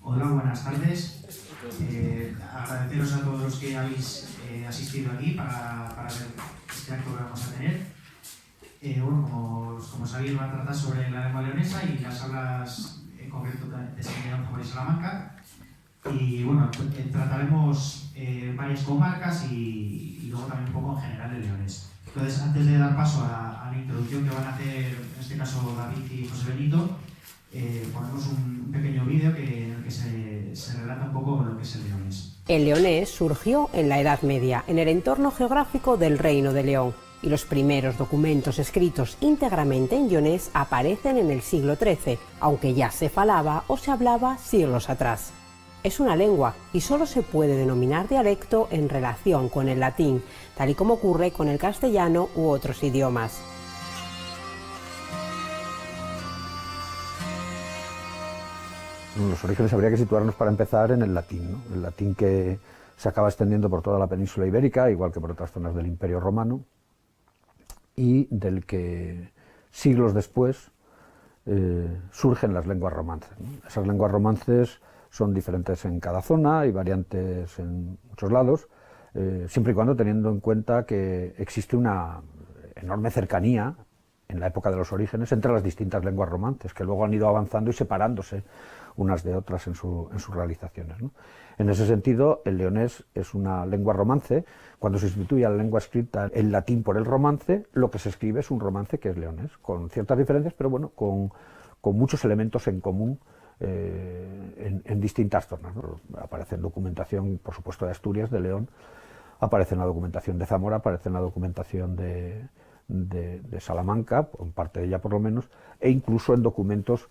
Hola, buenas tardes. Agradeceros a todos los que habéis asistido aquí para ver este acto que vamos a tener. Como sabéis, va a tratar sobre la lengua leonesa y las hablas en concreto de San Zamora y Salamanca. Y bueno, trataremos varias comarcas y luego también un poco en general el leonés. Entonces, antes de dar paso a la introducción que van a hacer, en este caso David y José Benito, ponemos un pequeño vídeo en el que se relata un poco lo que es el leonés. El leonés surgió en la Edad Media, en el entorno geográfico del Reino de León, y los primeros documentos escritos íntegramente en leonés aparecen en el siglo XIII, aunque ya se falaba o se hablaba siglos atrás. Es una lengua y solo se puede denominar dialecto en relación con el latín, tal y como ocurre con el castellano u otros idiomas. Los orígenes habría que situarnos para empezar en el latín, ¿no? El latín que se acaba extendiendo por toda la península ibérica, igual que por otras zonas del Imperio Romano, y del que siglos después surgen las lenguas romances, ¿no? Esas lenguas romances son diferentes en cada zona y variantes en muchos lados, siempre y cuando teniendo en cuenta que existe una enorme cercanía en la época de los orígenes entre las distintas lenguas romances, que luego han ido avanzando y separándose unas de otras en sus realizaciones, ¿no? En ese sentido, el leonés es una lengua romance. Cuando se sustituye a la lengua escrita el latín por el romance, lo que se escribe es un romance que es leonés, con ciertas diferencias, pero bueno, con muchos elementos en común en distintas zonas, ¿no? Aparece en documentación, por supuesto, de Asturias, de León, aparece en la documentación de Zamora, aparece en la documentación de Salamanca, en parte de ella por lo menos, e incluso en documentos,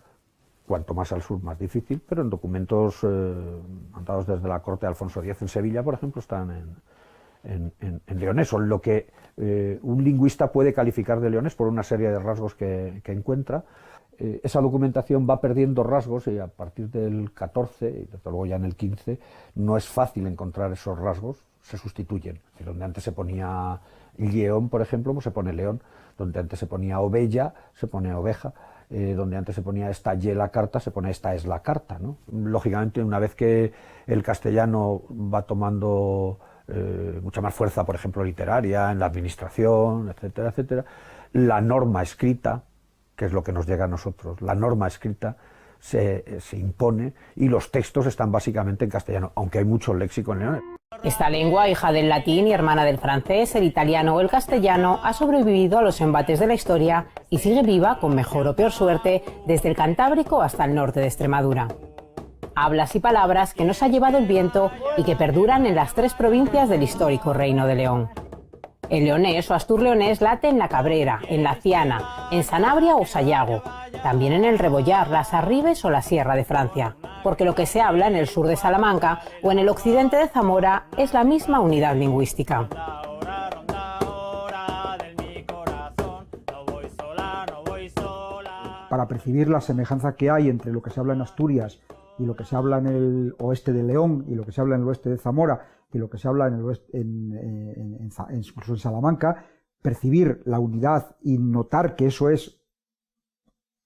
cuanto más al sur más difícil, pero en documentos mandados desde la corte de Alfonso X en Sevilla, por ejemplo, están en leonés, o lo que un lingüista puede calificar de leonés por una serie de rasgos que encuentra. Esa documentación va perdiendo rasgos y a partir del XIV y desde luego ya en el XV no es fácil encontrar esos rasgos, se sustituyen. Es decir, donde antes se ponía león, por ejemplo, pues se pone león, donde antes se ponía ovella, se pone oveja, donde antes se ponía esta y la carta, se pone esta es la carta, ¿no? Lógicamente, una vez que el castellano va tomando mucha más fuerza, por ejemplo, literaria, en la administración, etcétera, etcétera, la norma escrita, que es lo que nos llega a nosotros, la norma escrita se impone y los textos están básicamente en castellano, aunque hay mucho léxico en leonés. Esta lengua, hija del latín y hermana del francés, el italiano o el castellano, ha sobrevivido a los embates de la historia y sigue viva, con mejor o peor suerte, desde el Cantábrico hasta el norte de Extremadura. Hablas y palabras que nos ha llevado el viento y que perduran en las 3 provincias del histórico Reino de León. El leonés o asturleonés late en la Cabrera, en la Ciana, en Sanabria o Sayago, también en el Rebollar, las Arribes o la Sierra de Francia, porque lo que se habla en el sur de Salamanca o en el occidente de Zamora es la misma unidad lingüística. Para percibir la semejanza que hay entre lo que se habla en Asturias y lo que se habla en el oeste de León y lo que se habla en el oeste de Zamora y lo que se habla en el oeste, incluso en Salamanca, percibir la unidad y notar que eso es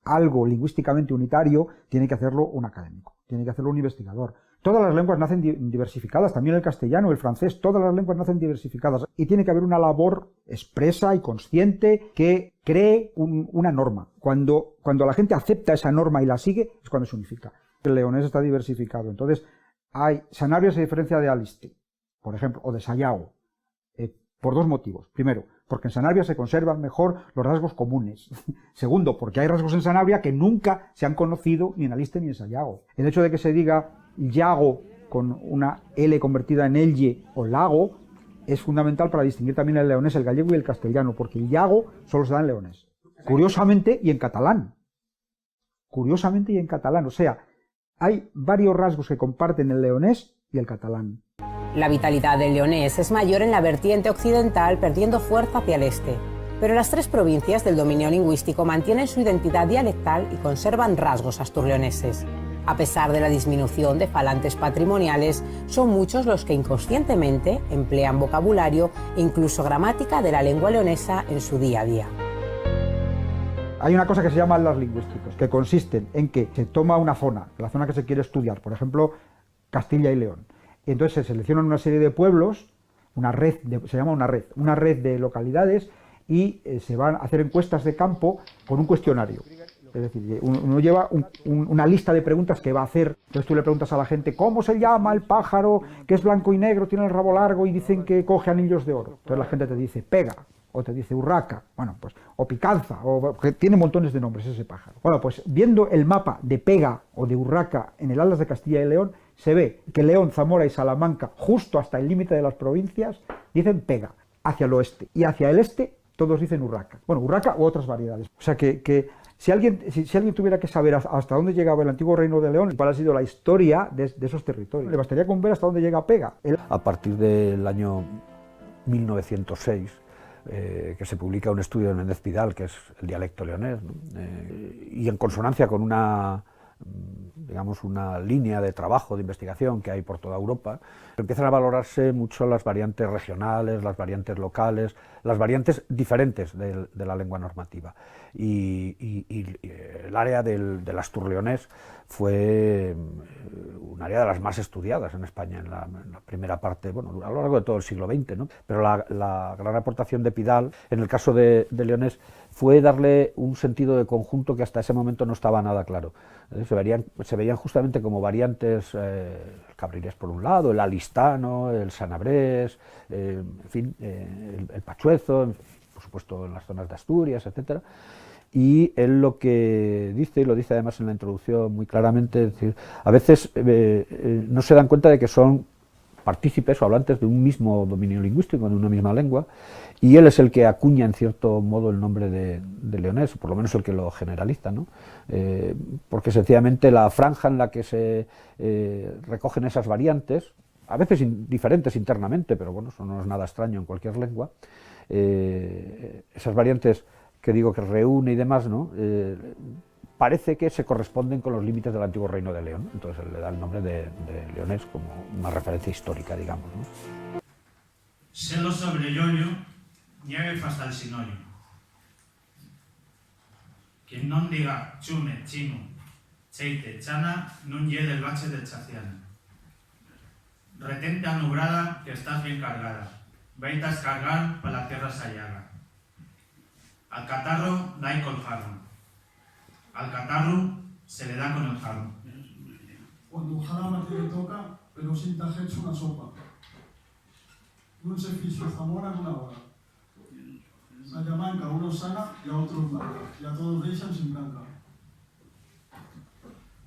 algo lingüísticamente unitario, tiene que hacerlo un académico, tiene que hacerlo un investigador. Todas las lenguas nacen diversificadas, también el castellano, el francés, todas las lenguas nacen diversificadas y tiene que haber una labor expresa y consciente que cree una norma. Cuando la gente acepta esa norma y la sigue, es cuando se unifica. El leonés está diversificado, entonces Sanabria se diferencia de Aliste, por ejemplo, o de Sayago, por 2 motivos. Primero, porque en Sanabria se conservan mejor los rasgos comunes. Segundo, porque hay rasgos en Sanabria que nunca se han conocido ni en Aliste ni en Sayago. El hecho de que se diga yago con una L convertida en elle o lago es fundamental para distinguir también el leonés, el gallego y el castellano, porque el yago solo se da en leonés. Curiosamente, y en catalán. Curiosamente y en catalán. O sea, hay varios rasgos que comparten el leonés y el catalán. La vitalidad del leonés es mayor en la vertiente occidental, perdiendo fuerza hacia el este. Pero las 3 provincias del dominio lingüístico mantienen su identidad dialectal y conservan rasgos asturleoneses. A pesar de la disminución de falantes patrimoniales, son muchos los que inconscientemente emplean vocabulario e incluso gramática de la lengua leonesa en su día a día. Hay una cosa que se llama atlas lingüísticos, que consisten en que se toma una zona, la zona que se quiere estudiar, por ejemplo, Castilla y León, y entonces se seleccionan una serie de pueblos, se llama una red de localidades, y se van a hacer encuestas de campo con un cuestionario. Es decir, uno lleva una lista de preguntas que va a hacer. Entonces tú le preguntas a la gente, ¿cómo se llama el pájaro que es blanco y negro, tiene el rabo largo y dicen que coge anillos de oro? Entonces la gente te dice pega, o te dice urraca, bueno, pues, o picanza, o que tiene montones de nombres ese pájaro. Bueno, pues viendo el mapa de pega o de urraca en el Atlas de Castilla y León, se ve que León, Zamora y Salamanca, justo hasta el límite de las provincias, dicen pega, hacia el oeste, y hacia el este todos dicen urraca. Bueno, urraca u otras variedades. O sea que si alguien tuviera que saber hasta dónde llegaba el antiguo Reino de León, cuál ha sido la historia de esos territorios, le bastaría con ver hasta dónde llega Pega. A partir del año 1906, que se publica un estudio de Méndez Pidal, que es el dialecto leonés, ¿no? Y en consonancia con una línea de trabajo, de investigación que hay por toda Europa, empiezan a valorarse mucho las variantes regionales, las variantes locales, las variantes diferentes de la lengua normativa. Y el área del asturleonés fue un área de las más estudiadas en España en la primera parte, bueno, a lo largo de todo el siglo XX, ¿no? Pero la gran aportación de Pidal, en el caso de leonés, fue darle un sentido de conjunto que hasta ese momento no estaba nada claro. Se veían justamente como variantes, el cabrilés por un lado, el alistano, el sanabrés, en fin, el pachuezo, por supuesto en las zonas de Asturias, etcétera. Y él lo que dice, y lo dice además en la introducción muy claramente, es decir, a veces no se dan cuenta de que son partícipes o hablantes de un mismo dominio lingüístico, de una misma lengua, y él es el que acuña en cierto modo el nombre de leonés, o por lo menos el que lo generaliza, ¿no? Porque sencillamente la franja en la que se recogen esas variantes, a veces diferentes internamente, pero bueno, eso no es nada extraño en cualquier lengua, esas variantes que digo que reúne y demás, ¿no? Parece que se corresponden con los límites del antiguo Reino de León, entonces él le da el nombre de leonés como una referencia histórica, digamos, ¿no? Selo sobre yoyo, nieve hasta el sinollo. Quien non diga chume, chino, cheite, chana, nun lle del bache del chaciano. Retente anubrada, que estás bien cargada. Veite a escargar pa la tierra sallaga. Al catarro dai col jarro. Al catarro se le da con el jarro. Cuando un jarama te toca, pero sin tajecho una sopa. Un se fixo Zamora en una hora. Salamanca uno sana y a otros mata. Y a todos deixan sin branca.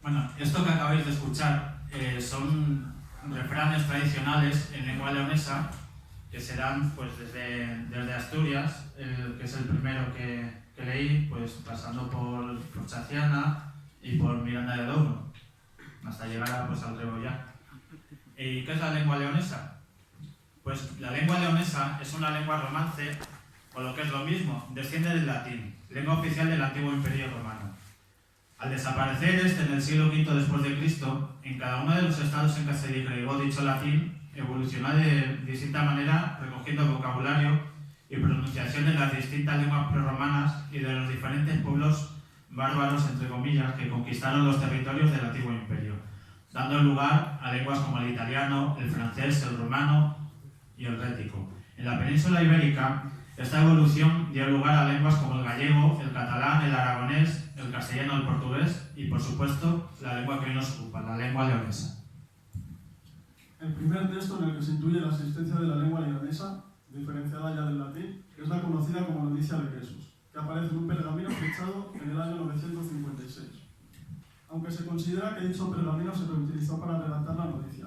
Bueno, esto que acabáis de escuchar son refranes tradicionales en lengua leonesa que se dan pues desde Asturias, que es el primero que leí, pues pasando por Chaciana y por Miranda de Douro, hasta llegar pues, al Rebollar. ¿Y qué es la lengua leonesa? Pues la lengua leonesa es una lengua romance, o lo que es lo mismo, desciende del latín, lengua oficial del antiguo Imperio Romano. Al desaparecer en el siglo V después de Cristo, en cada uno de los estados en que se disgregó dicho latín, evolucionó de distinta manera, recogiendo vocabulario y pronunciación de las distintas lenguas prerromanas y de los diferentes pueblos bárbaros, entre comillas, que conquistaron los territorios del antiguo imperio, dando lugar a lenguas como el italiano, el francés, el rumano y el rético. En la península ibérica, esta evolución dio lugar a lenguas como el gallego, el catalán, el aragonés, el castellano, el portugués y, por supuesto, la lengua que hoy nos ocupa, la lengua leonesa. El primer texto en el que se intuye la existencia de la lengua leonesa, diferenciada ya del latín, es la conocida como Noticia de Quesos, que aparece en un pergamino fechado en el año 956. Aunque se considera que dicho pergamino se reutilizó para redactar la noticia,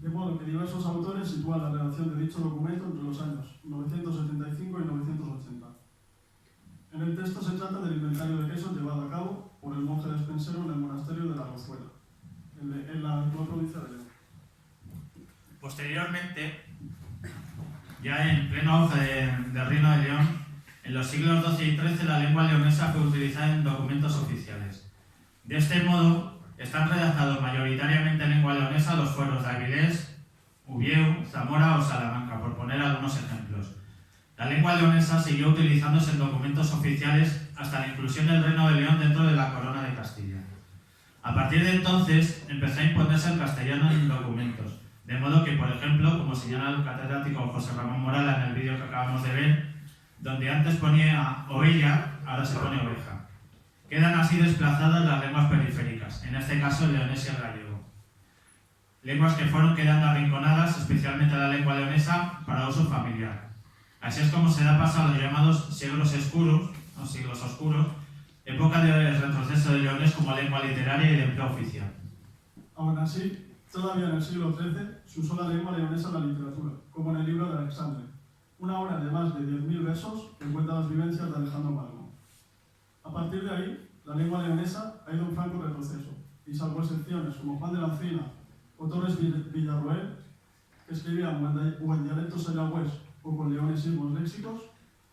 de modo que diversos autores sitúan la redacción de dicho documento entre los años 975 y 980. En el texto se trata del inventario de quesos llevado a cabo por el monje despensero en el monasterio de la Rozuela, en la actual provincia de León. Posteriormente, ya en pleno auge del Reino de León, en los siglos XII y XIII la lengua leonesa fue utilizada en documentos oficiales. De este modo, están redactados mayoritariamente en lengua leonesa los fueros de Avilés, Ubieu, Zamora o Salamanca, por poner algunos ejemplos. La lengua leonesa siguió utilizándose en documentos oficiales hasta la inclusión del Reino de León dentro de la Corona de Castilla. A partir de entonces empezó a imponerse el castellano en documentos, de modo que, por ejemplo, como señala el catedrático José Ramón Morala en el vídeo que acabamos de ver, donde antes ponía ovella, ahora se pone oveja. Quedan así desplazadas las lenguas periféricas, en este caso el leonés y el gallego. Lenguas que fueron quedando arrinconadas, especialmente la lengua leonesa, para uso familiar. Así es como se da paso a los llamados siglos oscuros, época de retroceso del leonés como lengua literaria y de empleo oficial. Aún así, todavía en el siglo XIII se usó la lengua leonesa en la literatura, como en el libro de Alexandre, una obra de más de 10.000 versos que cuenta las vivencias de Alejandro Magno. A partir de ahí, la lengua leonesa ha ido en franco retroceso, y salvo excepciones como Juan de la Encina o Torres Villarroel, que escribían o en dialectos sayagüés o con leonesismos léxicos,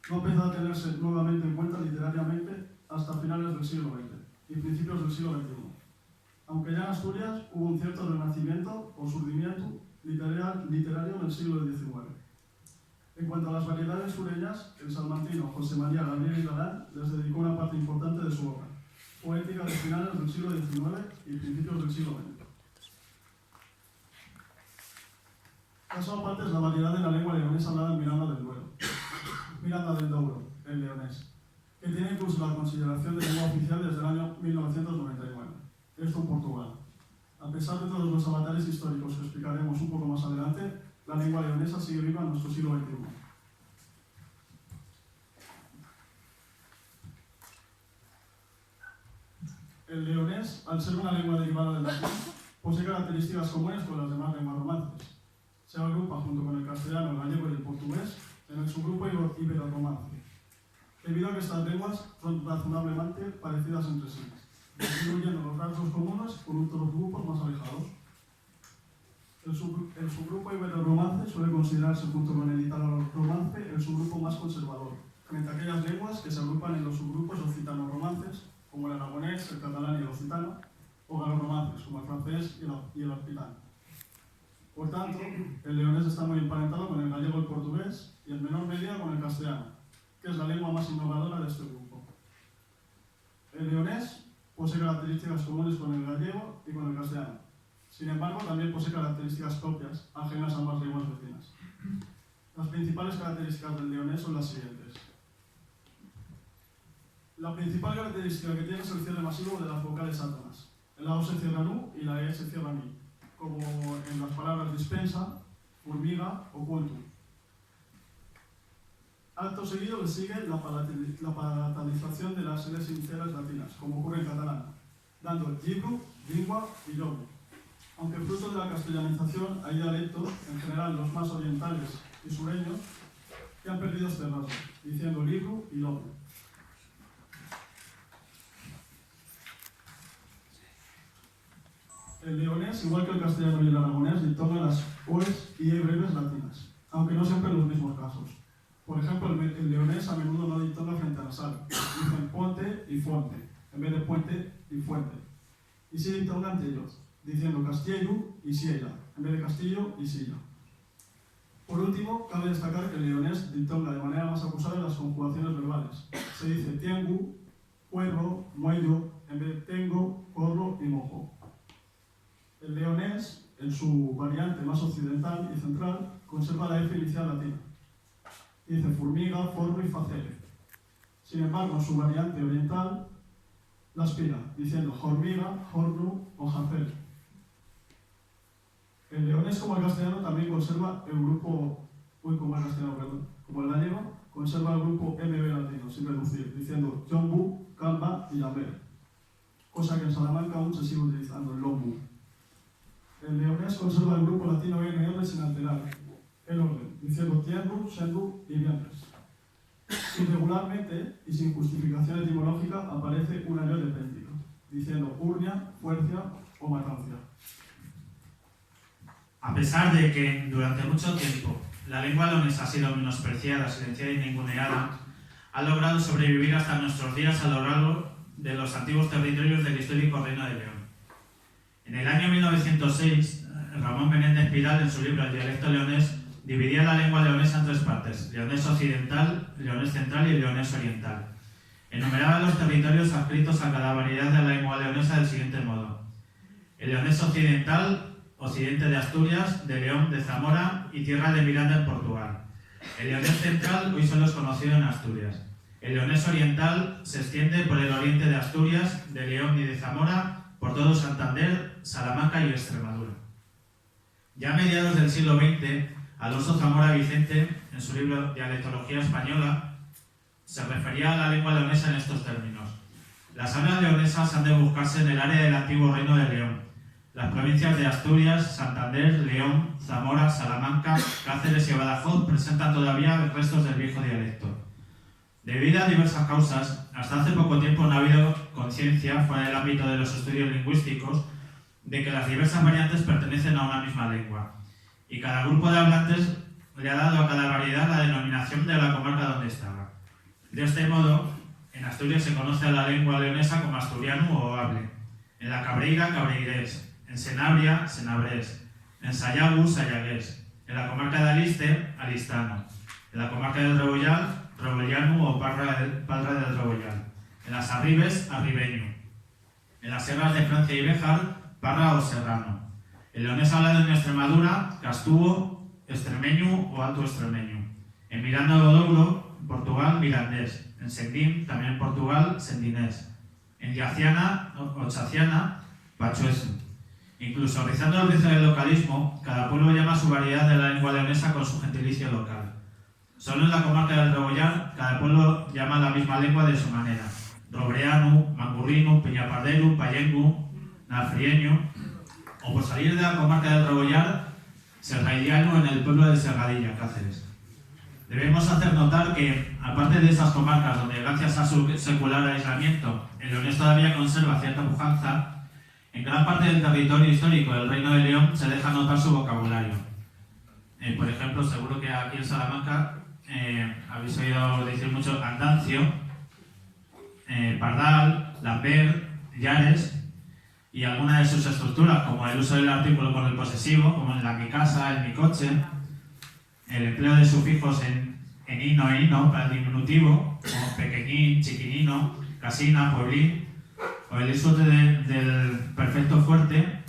no empezó a tenerse nuevamente en cuenta literariamente hasta finales del siglo XX y principios del siglo XXI. Aunque ya en Asturias hubo un cierto renacimiento o surgimiento literario en el siglo XIX. En cuanto a las variedades sureñas, el salmantino José María Gabriel y Galán les dedicó una parte importante de su obra, poética de finales del siglo XIX y principios del siglo XX. Caso aparte es la variedad de la lengua leonesa hablada en Miranda del Duero, Miranda del Douro, el leonés, que tiene incluso la consideración de lengua oficial desde el año 1999, esto en Portugal. A pesar de todos los avatares históricos que explicaremos un poco más adelante, la lengua leonesa sigue viva en nuestro siglo XXI. El leonés, al ser una lengua derivada del latín, posee características comunes con las demás lenguas romances. Se agrupa junto con el castellano, el gallego y el portugués en el subgrupo ibero-romance, debido a que estas lenguas son razonablemente parecidas entre sí, disminuyendo los rasgos comunes con otros grupos más alejados. El subgrupo ibero-romance suele considerarse, junto con el italo-romance, el subgrupo más conservador, frente a aquellas lenguas que se agrupan en los subgrupos occitano-romances, como el aragonés, el catalán y el occitano, o galo-romances, como el francés y el aquitano. Por tanto, el leonés está muy emparentado con el gallego y el portugués, y en menor medida con el castellano, que es la lengua más innovadora de este grupo. El leonés posee características comunes con el gallego y con el castellano. Sin embargo, también posee características propias, ajenas a ambas lenguas vecinas. Las principales características del leonés son las siguientes. La principal característica que tiene es el cierre masivo de las vocales átonas. La O se cierra en U y la E se cierra en I, como en las palabras dispensa, formiga o cuento. Acto seguido le sigue la palatalización de las Ls sinceras latinas, como ocurre en catalán, dando libro, lingua y lobo. Aunque fruto de la castellanización hay dialectos, en general los más orientales y sureños, que han perdido este rasgo, diciendo libro y lobo. El leonés, igual que el castellano y el aragonés, dictona las OEs y E breves latinas, aunque no siempre en los mismos casos. Por ejemplo, el leonés a menudo no dictona frente a nasal, dicen ponte y fonte, en vez de puente y fuente. Y sí dictona ante ellos, diciendo castillo y siella, en vez de castillo y silla. Por último, cabe destacar que el leonés dictona de manera más acusada las conjugaciones verbales. Se dice tiengu, puerro, muello, en vez de tengo, corro y mojo. El leonés, en su variante más occidental y central, conserva la F inicial latina. Dice formiga, forro y facere. Sin embargo, en su variante oriental, la aspira, diciendo hormiga, hornu o jacel. El leonés, como el castellano, también conserva el grupo, como el gallego, conserva el grupo MB latino, sin reducir, diciendo jombu, camba y lamber. Cosa que en Salamanca aún se sigue utilizando, el lombu. El leonés conserva el grupo latino NR sin alterar el orden, diciendo tierru, sendu y viernes. Irregularmente y sin justificación etimológica aparece una L epéntica, diciendo urnia, fuerza o matancia. A pesar de que durante mucho tiempo la lengua leonesa ha sido menospreciada, silenciada y ninguneada, ha logrado sobrevivir hasta nuestros días a lo largo de los antiguos territorios del histórico Reino de León. En el año 1906, Ramón Menéndez Pidal, en su libro El dialecto leonés, dividía la lengua leonesa en tres partes: leonés occidental, leonés central y leonés oriental. Enumeraba los territorios adscritos a cada variedad de la lengua leonesa del siguiente modo: el leonés occidental, occidente de Asturias, de León, de Zamora y tierra de Miranda en Portugal. El leonés central hoy solo es conocido en Asturias. El leonés oriental se extiende por el oriente de Asturias, de León y de Zamora, por todo Santander, Salamanca y Extremadura. Ya a mediados del siglo XX, Alonso Zamora Vicente, en su libro Dialectología Española, se refería a la lengua leonesa en estos términos: las hablas leonesas han de buscarse en el área del antiguo Reino de León, las provincias de Asturias, Santander, León, Zamora, Salamanca, Cáceres y Badajoz presentan todavía restos del viejo dialecto. Debido a diversas causas, hasta hace poco tiempo no ha habido conciencia, fuera del ámbito de los estudios lingüísticos, de que las diversas variantes pertenecen a una misma lengua, y cada grupo de hablantes le ha dado a cada variedad la denominación de la comarca donde estaba. De este modo, en Asturias se conoce a la lengua leonesa como asturiano o hable, en la Cabreira, cabreirés, en Senabria, senabrés, en Sayago, sayagués, en la comarca de Aliste, alistano, en la comarca del Rebollal, rebollano o parra del Rebollal, en las Arribes, arribeño, en las sierras de Francia y Béjar, parra o serrano. El leonés hablado en Extremadura, castúo, extremeño o alto extremeño. En Miranda do Douro, Portugal, mirandés. En Sendín, también en Portugal, sendinés. En Yaciana o Chaciana, pachueso. Incluso rizando el rizo del localismo, cada pueblo llama su variedad de la lengua leonesa con su gentilicio local. Solo en la comarca del Rebollal, cada pueblo llama la misma lengua de su manera: robreano, mangurrino, peñapardero, payengu, nafrieño, o por salir de la comarca del Rebollal, serrailiano en el pueblo de Serradilla, Cáceres. Debemos hacer notar que, aparte de esas comarcas donde, gracias a su secular aislamiento, el leonés todavía conserva cierta pujanza, en gran parte del territorio histórico del Reino de León se deja notar su vocabulario. Por ejemplo, seguro que aquí en Salamanca habéis oído decir mucho andancio, pardal, lambert, llares, y algunas de sus estructuras, como el uso del artículo con el posesivo, como en la mi casa, en mi coche, el empleo de sufijos en ino e ino para el diminutivo, como pequeñín, chiquinino, casina, pueblín, o el uso del perfecto fuerte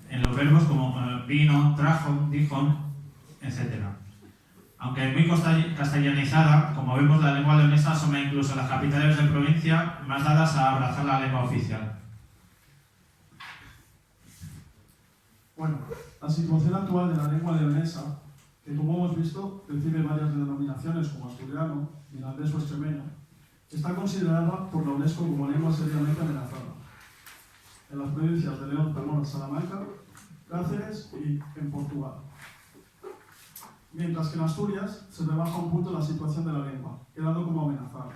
en los verbos como vino, trajo, dijo, etc. Aunque muy castellanizada, como vemos, la lengua leonesa asoma incluso las capitales de provincia más dadas a abrazar la lengua oficial. Bueno, la situación actual de la lengua leonesa, que como hemos visto, recibe varias denominaciones como asturiano, mirandés o extremeño, está considerada por la UNESCO como lengua seriamente amenazada en las provincias de León, Zamora, Salamanca, Cáceres y en Portugal. Mientras que en Asturias se rebaja un punto la situación de la lengua, quedando como amenazada.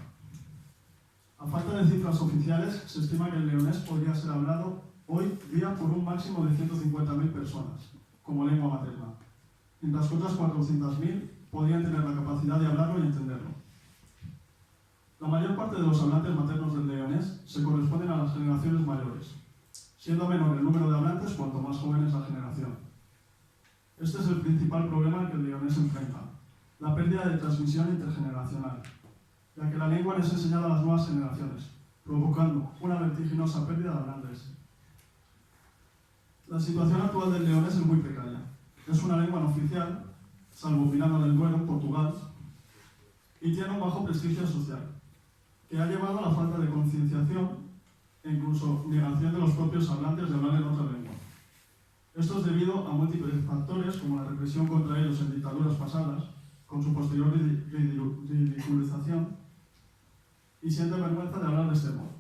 A falta de cifras oficiales, se estima que el leonés podría ser hablado hoy día por un máximo de 150.000 personas, como lengua materna, mientras que otras 400.000 podrían tener la capacidad de hablarlo y entenderlo. La mayor parte de los hablantes maternos del leonés se corresponden a las generaciones mayores, siendo menor el número de hablantes cuanto más joven es la generación. Este es el principal problema que el leonés enfrenta, la pérdida de transmisión intergeneracional, ya que la lengua no es enseñada a las nuevas generaciones, provocando una vertiginosa pérdida de hablantes. La situación actual del leonés es muy precaria. Es una lengua no oficial, salvo Miranda del Duero, Portugal, y tiene un bajo prestigio social, que ha llevado a la falta de concienciación e incluso negación de los propios hablantes de hablar en otra lengua. Esto es debido a múltiples factores, como la represión contra ellos en dictaduras pasadas, con su posterior ridiculización, y sienten vergüenza de hablar de este modo.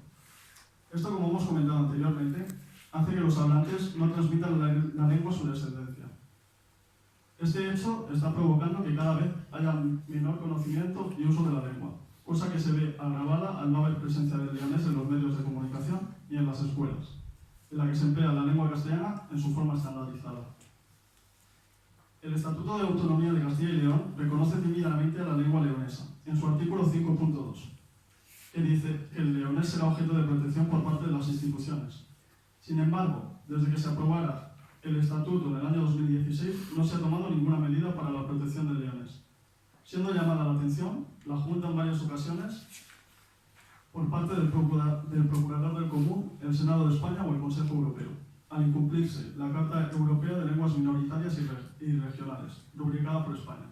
Esto, como hemos comentado anteriormente, hace que los hablantes no transmitan la lengua a su descendencia. Este hecho está provocando que cada vez haya menor conocimiento y uso de la lengua, cosa que se ve agravada al no haber presencia de leonés en los medios de comunicación y en las escuelas, en la que se emplea la lengua castellana en su forma estandarizada. El Estatuto de Autonomía de Castilla y León reconoce tímidamente a la lengua leonesa, en su artículo 5.2, que dice que el leonés será objeto de protección por parte de las instituciones. Sin embargo, desde que se aprobara el Estatuto en el año 2016, no se ha tomado ninguna medida para la protección del leonés, siendo llamada la atención la Junta en varias ocasiones por parte del Procurador del Común, el Senado de España o el Consejo Europeo, al incumplirse la Carta Europea de Lenguas Minoritarias y Regionales, rubricada por España.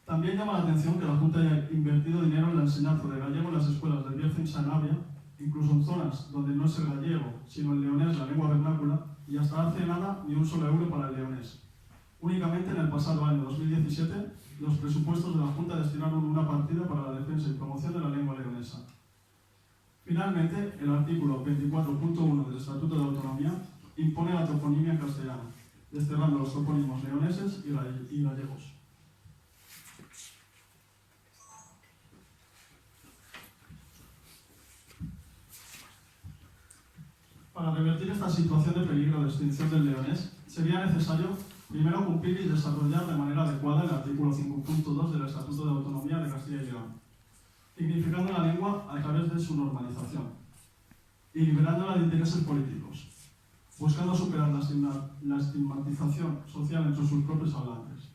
También llama la atención que la Junta haya invertido dinero en la enseñanza de gallego en las escuelas de Bierzo y Sanabria, incluso en zonas donde no es el gallego, sino el leonés la lengua vernácula, y hasta hace nada ni un solo euro para el leonés. Únicamente en el pasado año 2017, los presupuestos de la Junta destinaron una partida para la defensa y promoción de la lengua leonesa. Finalmente, el artículo 24.1 del Estatuto de Autonomía impone la toponimia en castellano, desterrando los topónimos leoneses y gallegos. Para revertir esta situación de peligro de extinción del leonés, sería necesario primero cumplir y desarrollar de manera adecuada el artículo 5.2 del Estatuto de Autonomía de Castilla y León, dignificando la lengua a través de su normalización y liberándola de intereses políticos, buscando superar la estigmatización social entre sus propios hablantes.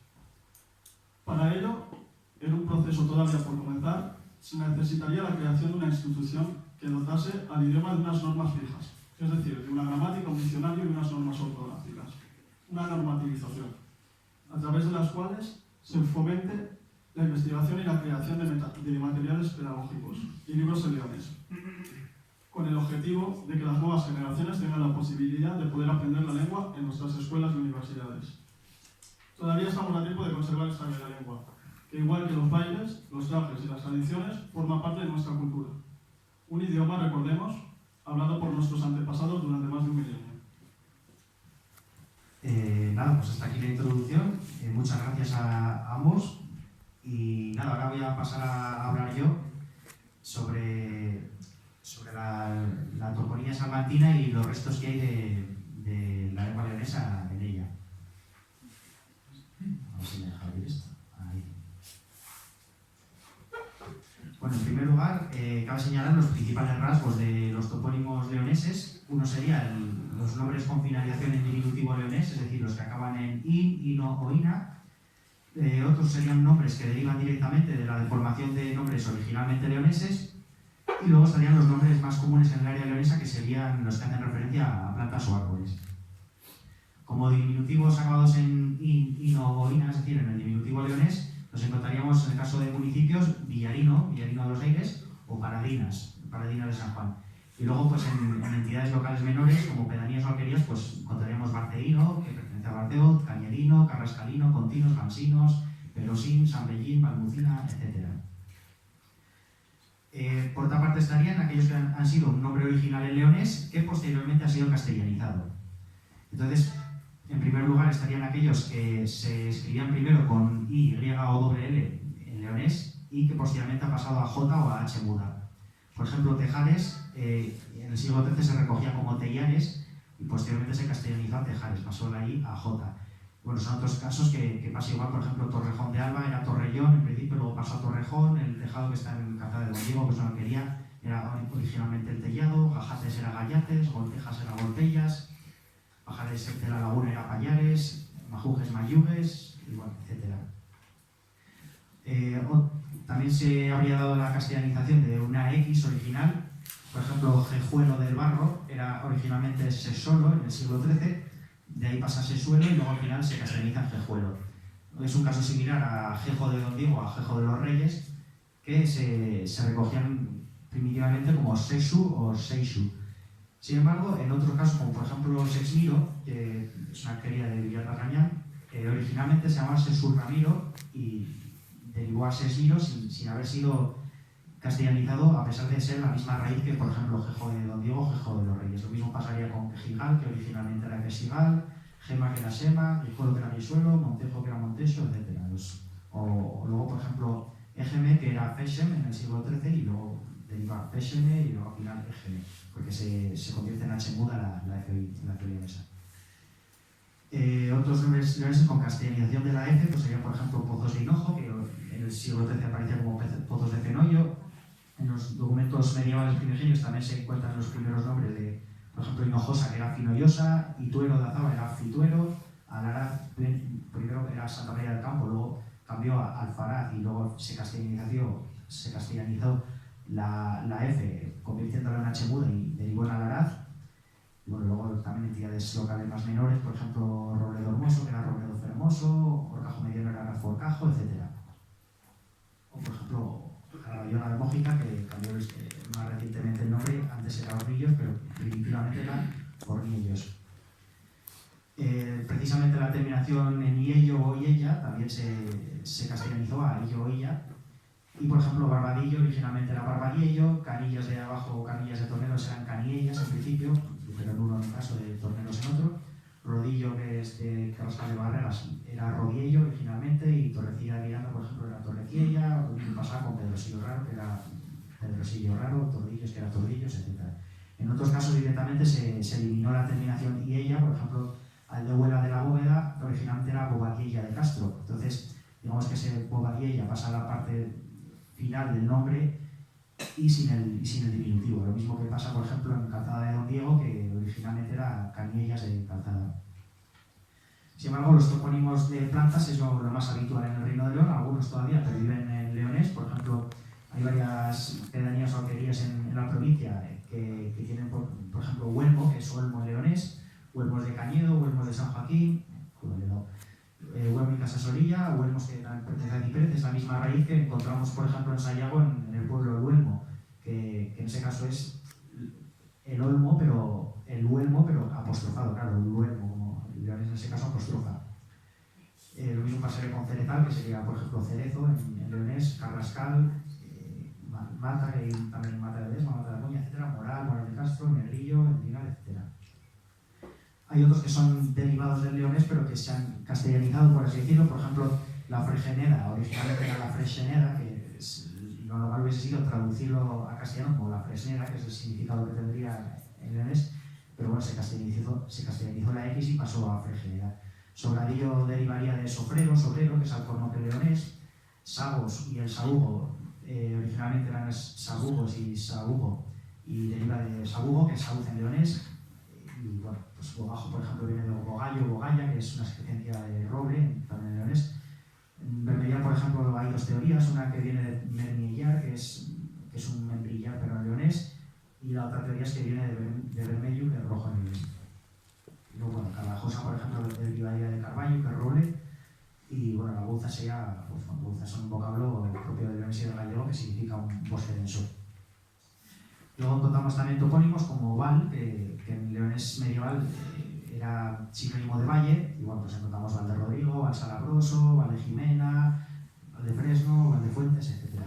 Para ello, en un proceso todavía por comenzar, se necesitaría la creación de una institución que dotase al idioma de unas normas fijas, es decir, de una gramática, un diccionario y unas normas ortográficas, una normativización, a través de las cuales se fomente la investigación y la creación de materiales pedagógicos y libros en leonés, con el objetivo de que las nuevas generaciones tengan la posibilidad de poder aprender la lengua en nuestras escuelas y universidades. Todavía estamos a tiempo de conservar esta bella lengua, que igual que los bailes, los trajes y las tradiciones, forma parte de nuestra cultura. Un idioma, recordemos, hablado por nuestros antepasados durante más de un milenio. Nada, pues hasta aquí la introducción. Muchas gracias a ambos. Y nada, ahora voy a pasar a hablar yo sobre la toponimia salmantina y los restos que hay de la lengua leonesa en ella. A ver si me deja abrir esto. Ahí. Bueno, en primer lugar, cabe señalar los principales rasgos de los topónimos leoneses. Uno sería los nombres con finalización en diminutivo leonés, es decir, los que acaban en in, ino o ina. Otros serían nombres que derivan directamente de la deformación de nombres originalmente leoneses. Y luego estarían los nombres más comunes en el área leonesa, que serían los que hacen referencia a plantas o árboles. Como diminutivos acabados en in, ino o ina, es decir, en el diminutivo leonés, nos encontraríamos en el caso de municipios Villarino de los Aires, o Paradinas de San Juan. Y luego, pues en entidades locales menores, como pedanías o alquerías, pues encontraríamos Barceíno, que pertenece a Barceot, Cañerino, Carrascalino, Continos, Gansinos, Perosín, San Bellín, Balmucina, etc. Por otra parte estarían aquellos que han sido un nombre original en leonés, que posteriormente ha sido castellanizado. Entonces, en primer lugar estarían aquellos que se escribían primero con Y, Y o doble L en leonés y que posteriormente ha pasado a J o a H muda. Por ejemplo, Tejares, en el siglo XIII se recogía como Tellares y posteriormente se castellanizó a Tejares, pasó la I a J. Bueno, son otros casos que pasa igual. Por ejemplo, Torrejón de Alba era Torrellón en principio, luego pasó a Torrejón. El tejado que está en Calzada de Don Diego, que es una alquería, era originalmente el Tellado. Gajates era Gallates, Goltejas era Goltellas, Pajares de la Laguna era Payares, Majujes Mayugues, y bueno, etc. También se habría dado la castellanización de una X original. Por ejemplo, Jejuelo del Barro era originalmente Sesolo en el siglo XIII, de ahí pasa a Sesuelo y luego al final se castellaniza en Jejuelo. Es un caso similar a Jejo de Don Diego, a Jejo de los Reyes, que se recogían primitivamente como Sesu o Seisu. Sin embargo, en otros casos, como por ejemplo Sexmiro, que es una alquería de Villarrañán, originalmente se llamaba Sesur Ramiro y derivó a Sesmiro sin haber sido castellanizado, a pesar de ser la misma raíz que, por ejemplo, Jejo de Don Diego, Jejo de los Reyes. Lo mismo pasaría con Quejigal, que originalmente era Quejigal, Gema, que era Sema, Guijuelo, que era Guisuelo, Montejo, que era Monteso, etc. O luego, por ejemplo, Egeme, que era Feshem en el siglo XIII, y luego deriva Fesheme y luego al final Egeme, porque se convierte en H muda la F leonesa. Otros nombres leoneses con castellanización de la F pues serían, por ejemplo, Pozos de Hinojo, que en el siglo XIII aparecía como Pozos de Fenollo. En los documentos medievales primigenios también se encuentran los primeros nombres de, por ejemplo, Hinojosa, que era Finollosa, Ituero de Azaba era Fituero, Alaraz primero era Santa María del Campo, luego cambió a Alfaraz y luego se castellanizó la F convirtiéndola en H muda y derivó en Alaraz. Y bueno, luego también entidades locales más menores, por ejemplo, Robledo Hermoso, que era Robledo Fermoso, Horcajo Mediano era Razo Horcajo, etc. O por ejemplo, Bayona de Mójica, que cambió más recientemente el nombre, antes era Hornillos, pero primitivamente eran Hornillos. Precisamente la terminación en iello o iella también se castellanizó a illo o illa. Y por ejemplo, Barbadillo originalmente era Barbadiello, Canillas de abajo, Canillas de Torneros eran Caniellas en principio, pero en uno en caso de Torneros en otro. Rodillo, que es de Carrascal de Barreras, era Rodiello originalmente, y Torrecilla de Miranda, por ejemplo, era Torreciella, o mismo pasaba con Pedrosillo Raro, que era Pedrosillo Raro, Tordillos, que era Tordillos, etc. En otros casos directamente se eliminó la terminación iella, por ejemplo, Aldehuela de la Bóveda, que originalmente era Bobadiella de Castro. Entonces, digamos que ese Bobadiella pasa a la parte final del nombre y sin el diminutivo. Lo mismo que pasa, por ejemplo, en Calzada de Don Diego, que originalmente era Caniellas de Calzada. Sin embargo, los topónimos de plantas es lo más habitual en el Reino de León. Algunos todavía perviven en leonés. Por ejemplo, hay varias pedanías o alquerías en la provincia que tienen, por ejemplo, Huelmo, que es Olmo leonés, Huelmos de Cañedo, Huelmos de San Joaquín, Huelmo y Casasorilla, Huelmos que pertenece a Cipérez, es la misma raíz que encontramos, por ejemplo, en Sayago, en el pueblo de Huelmo, que en ese caso es el Olmo, pero el Huelmo, pero apostrofado, claro, el Huelmo, como el leonés en ese caso apostrofa. Lo mismo pasaría con Cerezal, que sería, por ejemplo, Cerezo en leonés, Carrascal, Mata, que hay también Mata de Desma, Mata de Moña, etc., Moral de Castro, Negrillo, Endinal, etc. Hay otros que son derivados del leonés, pero que se han castellanizado, por así decirlo. Por ejemplo, la Fregeneda, originalmente era la Freixeneda, que lo normal hubiese sido traducirlo a castellano como la Fresneda, que es el significado que tendría en leonés, pero bueno, se castellanizó la X y pasó a Fregeneda. Sobradillo derivaría de sobrero, que es alcornoque leonés. Sagos y el sabugo, originalmente eran sabugos y sabugo, y deriva de sabugo, que es sauce en leonés. Y bueno, pues Bogajo, por ejemplo, viene de Bogallo, Bogalla, que es una excrescencia de roble, también en leonés. En Bermellar, por ejemplo, hay dos teorías, una que viene de Mermiellar, que es un membrillar, pero en leonés, y la otra teoría es que viene de Bermello, que es rojo en leonés. Y luego, bueno, Carvajosa, por ejemplo, derivaría de Carballo, que es roble, y bueno, la Gouza sería, pues bueno, Gouza es un vocablo propio del leonés y del gallego que significa un bosque denso. Luego encontramos también topónimos como Val, que en leonés medieval era sinónimo de valle, y bueno, pues encontramos Val de Rodrigo, Val Salabroso, Val de Jimena, Val de Fresno, Val de Fuentes, etc.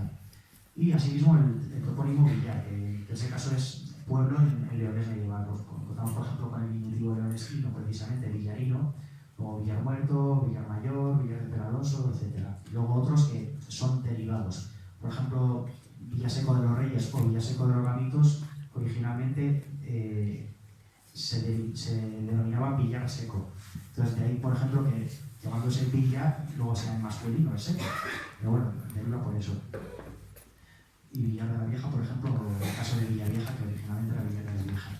Y asimismo el topónimo Villar, que en ese caso es pueblo en leonés medieval. Pues encontramos, por ejemplo, con el diminutivo leonésino, precisamente Villarino, o Villar Muerto, Villar Mayor, Villar de Peralonso, etc. Luego otros que son derivados. Por ejemplo, Villaseco de los Reyes o Villaseco de los Gamitos originalmente se denominaba Villar Seco. Entonces de ahí, por ejemplo, que llamándose Villa luego sea en masculino, es seco. Pero bueno, deriva por eso. Y Villar de la Vieja, por ejemplo, el caso de Villavieja, que originalmente era Villar de la Vieja.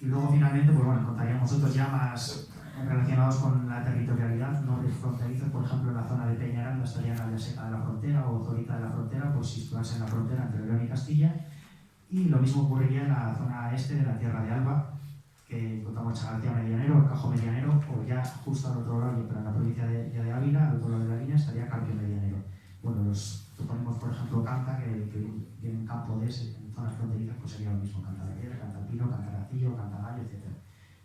Y luego finalmente, pues bueno, encontraríamos otros ya más relacionados con la territorialidad, no fronterizos, por ejemplo, en la zona de Peñaranda estarían Aldeseca de la Frontera o Zorita de la Frontera, pues situarse en la frontera entre León y Castilla. Y lo mismo ocurriría en la zona este de la Tierra de Alba, que encontramos Chagarcía Medianero, Horcajo Medianero, o ya justo al otro lado, pero en la provincia de Ávila, al otro lado de la línea, estaría Carpio Medianero. Bueno, los toponimos, por ejemplo, Canta, que viene en campo de ese, en zonas fronterizas, pues sería lo mismo, Canta de Piedra, Canta Pino, Canta Racillo, Canta Gallo, etc.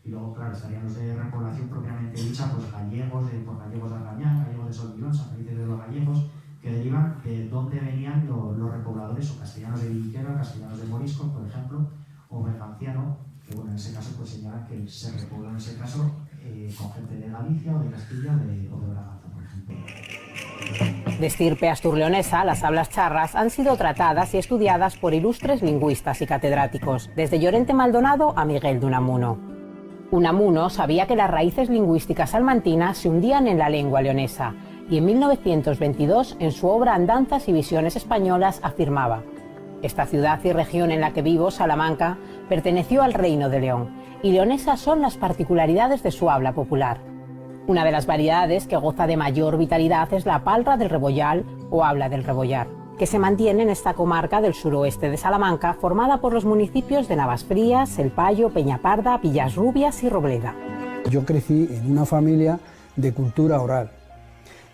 Y luego, claro, estarían los de repoblación propiamente dicha, pues gallegos, por gallegos de Argañán, gallegos de Solvirón, San Felipe de los Gallegos, que derivan de dónde venían los repobladores, o castellanos de Villiquera, castellanos de Morisco, por ejemplo, o berganciano, que bueno, en ese caso pues señalan que se repobló en ese caso con gente de Galicia o de Castilla o de Braganza, por ejemplo. De estirpe asturleonesa, las hablas charras han sido tratadas y estudiadas por ilustres lingüistas y catedráticos, desde Llorente Maldonado a Miguel de Unamuno. Unamuno sabía que las raíces lingüísticas salmantinas se hundían en la lengua leonesa, y en 1922, en su obra Andanzas y Visiones Españolas, afirmaba: esta ciudad y región en la que vivo, Salamanca, perteneció al Reino de León, y leonesas son las particularidades de su habla popular. Una de las variedades que goza de mayor vitalidad es la palra del Rebollal o habla del Rebollar. que se mantiene en esta comarca del suroeste de Salamanca, formada por los municipios de Navasfrías, El Payo, Peñaparda, Villasrubias y Robleda. Yo crecí en una familia de cultura oral,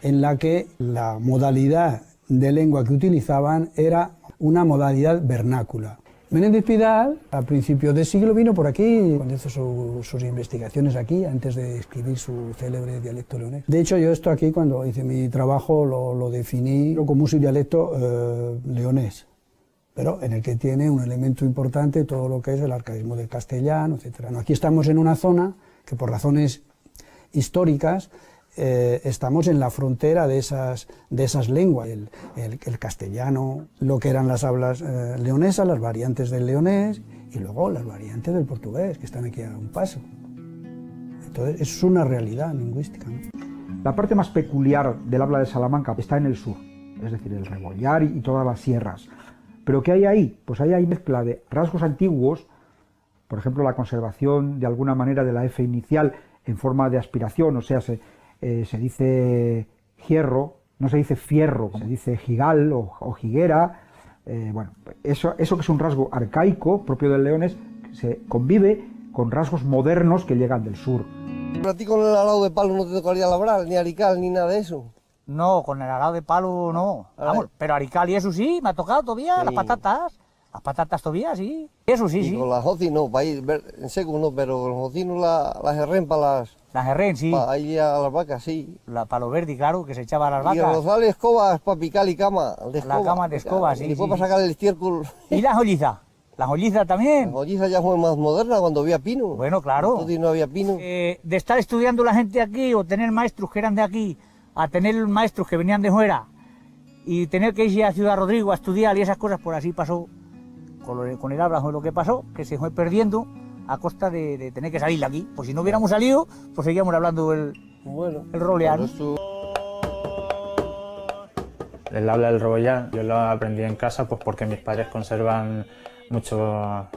en la que la modalidad de lengua que utilizaban era una modalidad vernácula. Menéndez Pidal, a principios del siglo, vino por aquí, cuando hizo sus investigaciones aquí, antes de escribir su célebre dialecto leonés. De hecho, yo esto aquí, cuando hice mi trabajo, lo definí como un subdialecto leonés, pero en el que tiene un elemento importante todo lo que es el arcaísmo del castellano, etc. Aquí estamos en una zona que, por razones históricas, estamos en la frontera de esas lenguas, el castellano, lo que eran las hablas leonesas, las variantes del leonés y luego las variantes del portugués, que están aquí a un paso. Entonces, es una realidad lingüística, ¿no? La parte más peculiar del habla de Salamanca está en el sur, es decir, el Rebollar y todas las sierras. ¿Pero qué hay ahí? Pues ahí hay mezcla de rasgos antiguos, por ejemplo, la conservación de alguna manera de la F inicial en forma de aspiración, o sea, se dice hierro, no se dice fierro, se dice jigal o jiguera. Bueno, eso que es un rasgo arcaico propio del leonés, se convive con rasgos modernos que llegan del sur. ¿A ti con el arado de palo no te tocaría labrar, ni arical, ni nada de eso? No, con el arado de palo no. Vamos, pero arical y eso sí, me ha tocado todavía, sí. Las patatas todavía, sí. Eso sí, y sí. Con las hoci no, para ir en seco no, pero con los hocinos las herren para las... Las herren, sí. Para ir a las vacas, sí. Para los verdes, claro, que se echaba a las vacas. Y el rosal de escobas para picar y cama. De escoba, la cama de escoba, sí. Y después para sacar el estiércol. ¿Y las jollizas? ¿Las jollizas también? Las jollizas ya fue más moderna cuando había pino. Bueno, claro. Entonces no había pino. De estar estudiando la gente aquí o tener maestros que eran de aquí, a tener maestros que venían de fuera y tener que ir a Ciudad Rodrigo a estudiar y esas cosas, por así pasó con el habla, lo que pasó, que se fue perdiendo a costa de tener que salir de aquí. Pues si no hubiéramos salido, pues seguíamos hablando el rolear. El habla del Rebollar yo lo aprendí en casa pues porque mis padres conservan mucho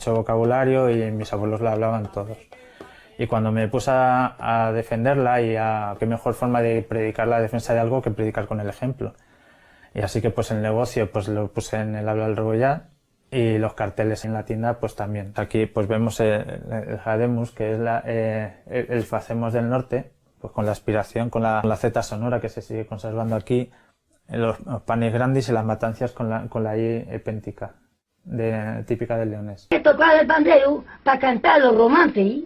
vocabulario y mis abuelos la hablaban todos. Y cuando me puse a defenderla y qué mejor forma de predicar la defensa de algo que predicar con el ejemplo. Y así que pues el negocio pues lo puse en el habla del Rebollar y los carteles en la tienda pues también. Aquí pues vemos el Jademus, que es el Facemos del Norte, pues con la aspiración, con la Z sonora que se sigue conservando aquí, los panes grandes y las matancias con la I epéntica, típica del leonés. He tocado el pandero para cantar los romances.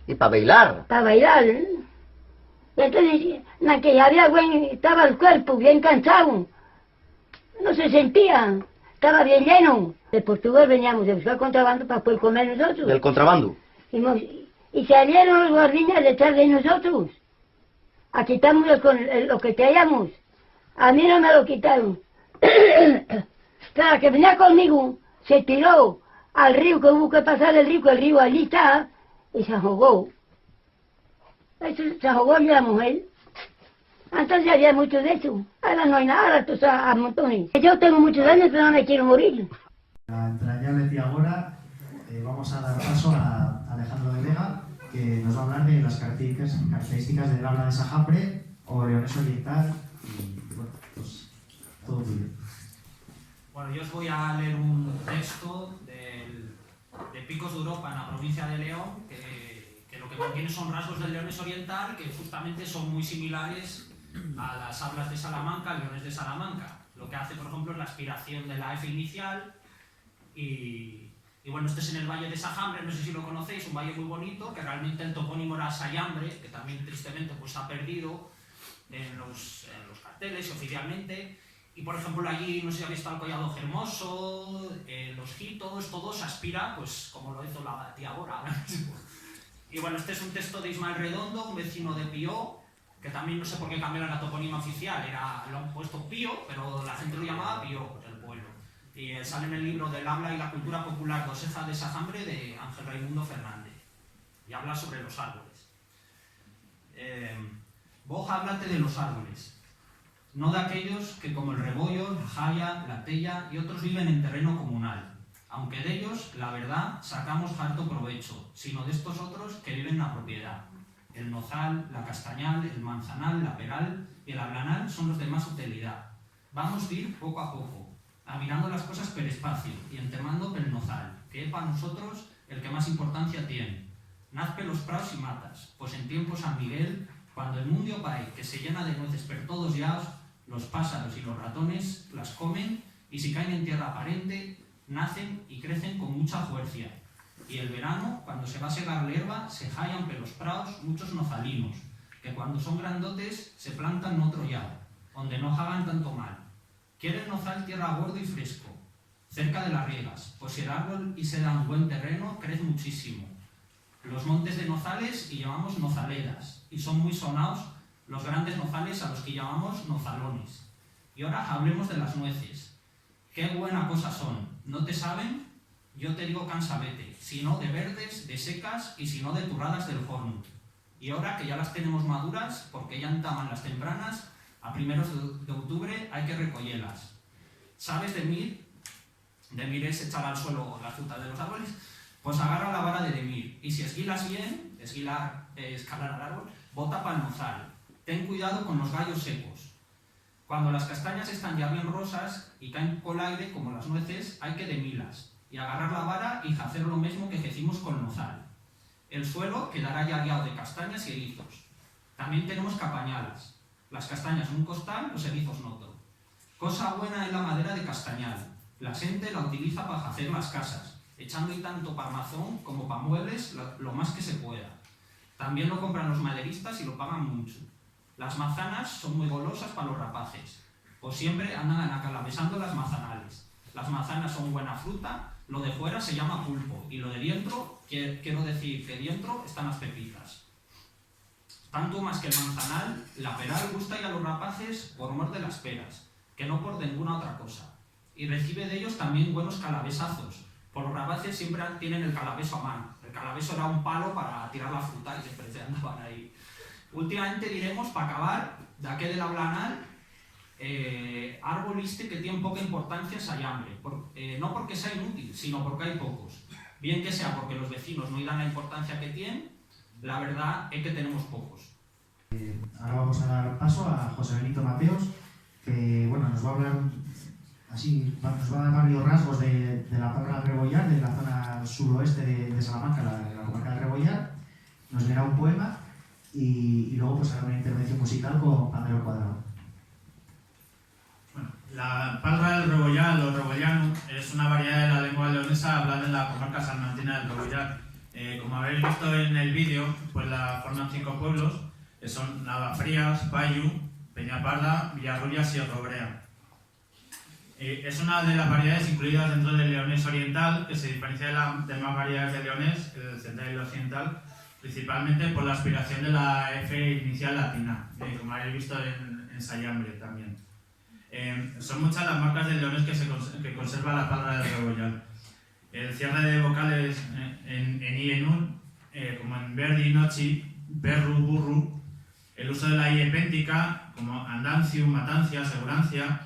¿Y para bailar? Para bailar, ¿eh? Y entonces, en aquella había estaba el cuerpo bien cansado, no se sentía, estaba bien lleno. De Portugal veníamos a buscar contrabando para poder comer nosotros. ¿Del contrabando? Y salieron los guardias detrás de nosotros a quitarnos lo que traíamos. A mí no me lo quitaron. Claro, que venía conmigo, se tiró al río, que hubo que pasar el río allí está, y se ahogó. Se ahogó la mujer. Antes ya había mucho de eso. Ahora no hay nada, ahora tú sabes, a montones. Yo tengo muchos años, pero no me quiero morir. A entrañable ahora vamos a dar paso a Alejandro de Vega, que nos va a hablar de las características del habla de Sajambre o leonés oriental. Y bueno, pues todo tuyo. Bueno, yo os voy a leer un texto de Picos de Europa, en la provincia de León, que lo que contiene son rasgos del leonés oriental que justamente son muy similares a las hablas de Salamanca, al leonés de Salamanca. Lo que hace, por ejemplo, es la aspiración de la F inicial y bueno, este es en el Valle de Sajambre, no sé si lo conocéis, un valle muy bonito, que realmente el topónimo era Sayambre, que también tristemente pues ha perdido en los carteles oficialmente. Y por ejemplo allí, no sé si habéis estado el Collado Hermoso, los Jitos, todo se aspira, pues como lo hizo la tía Bora. Y bueno, este es un texto de Ismael Redondo, un vecino de Pío, que también no sé por qué cambiaron la toponima oficial, lo han puesto Pío, pero la gente lo llamaba Pío, pues el pueblo. Y sale en el libro del habla y la cultura popular Doseja de Sajambre de Ángel Raimundo Fernández. Y habla sobre los árboles. Vos háblate de los árboles, no de aquellos que como el rebollo, la jaya, la tella y otros viven en terreno comunal, aunque de ellos, la verdad, sacamos harto provecho, sino de estos otros que viven en la propiedad. El nozal, la castañal, el manzanal, la peral y el ablanal son los de más utilidad. Vamos a ir poco a poco, a mirando las cosas per espacio y entermando pel nozal, que es para nosotros el que más importancia tiene. Nazpe los praos y matas, pues en tiempo San Miguel, cuando el mundo pae que se llena de nueces per todos lados, los pájaros y los ratones las comen y si caen en tierra aparente, nacen y crecen con mucha fuerza. Y el verano, cuando se va a segar la hierba, se hallan por los prados muchos nozalinos, que cuando son grandotes se plantan en otro lado, donde no hagan tanto mal. Quieren nozal tierra gordo y fresco, cerca de las riegas, pues si el árbol y se da un buen terreno, crece muchísimo. Los montes de nozales y llamamos nozaleras, y son muy sonados los grandes nozales a los que llamamos nozalones. Y ahora hablemos de las nueces. Qué buena cosa son, ¿no te saben? Yo te digo cansabete, si no de verdes, de secas y si no de turradas del horno. Y ahora que ya las tenemos maduras, porque ya entaman las tempranas, a primeros de octubre hay que recogerlas. ¿Sabes de mir? De mir es echar al suelo la fruta de los árboles. Pues agarra la vara de demir y si esquilas bien, escalar al árbol, bota para el nozal. Ten cuidado con los gallos secos. Cuando las castañas están ya bien rosas y caen por el aire como las nueces, hay que demilas y agarrar la vara y hacer lo mismo que hicimos con el nozal. El suelo quedará ya guiado de castañas y erizos. También tenemos que apañarlas. Las castañas en un costal, los erizos en otro. Cosa buena es la madera de castañal. La gente la utiliza para hacer las casas, echando y tanto para mazón como para muebles lo más que se pueda. También lo compran los maderistas y lo pagan mucho. Las manzanas son muy golosas para los rapaces, pues siempre andan acalamesando las manzanales. Las manzanas son buena fruta, lo de fuera se llama pulpo y lo de dentro, quiero decir que dentro están las pepitas. Tanto más que el manzanal, la peral gusta ya a los rapaces por mor de las peras, que no por ninguna otra cosa. Y recibe de ellos también buenos calabesazos. Por los rapaces siempre tienen el calabeso a mano. El calabeso era un palo para tirar la fruta y siempre se andaban ahí. Últimamente diremos, para acabar, de aquel de la Blanal, árbol este que tiene poca importancia es hambre. No porque sea inútil, sino porque hay pocos. Bien que sea porque los vecinos no le dan la importancia que tienen, la verdad es que tenemos pocos. Ahora vamos a dar paso a José Benito Mateos, que bueno, nos va a hablar así, nos va a dar varios rasgos de la Parra del Rebollar, de la zona suroeste de Salamanca, la comarca del Rebollar. Nos leerá un poema y luego pues hará una intervención musical con Pandero Cuadrado. Bueno, la Parra del Rebollar o rebollano es una variedad de la lengua leonesa hablada en la comarca salmantina del Rebollar. Como habéis visto en el vídeo, pues la forman 5 pueblos, que son Navafrías, Payu, Peñaparda, Villarrubias y Robrea. Es una de las variedades incluidas dentro del leonés oriental, que se diferencia de las demás variedades de leonés, el central y el occidental, principalmente por la aspiración de la F inicial latina, como habéis visto en Sayambre también. Son muchas las marcas de leones que conserva la Parra del Rebollar. El cierre de vocales en I y en U, como en verdi, nochi, perru, burru, el uso de la I epéntica, como andanciu, matancia, asegurancia,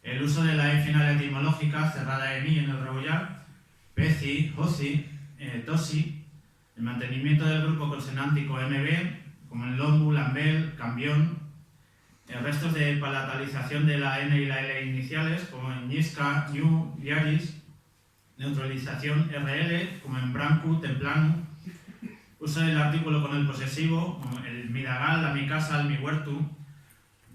el uso de la E final etimológica, cerrada en I en el Rebollar, peci, hoci, tosi, el mantenimiento del grupo consonántico MB, como en lombu, lambel, cambión, restos de palatalización de la N y la L iniciales, como en ñisca, ñu, yaris, neutralización RL, como en brancu, templanu, uso del artículo con el posesivo, como el midagal, la mi casa, el mi huertu,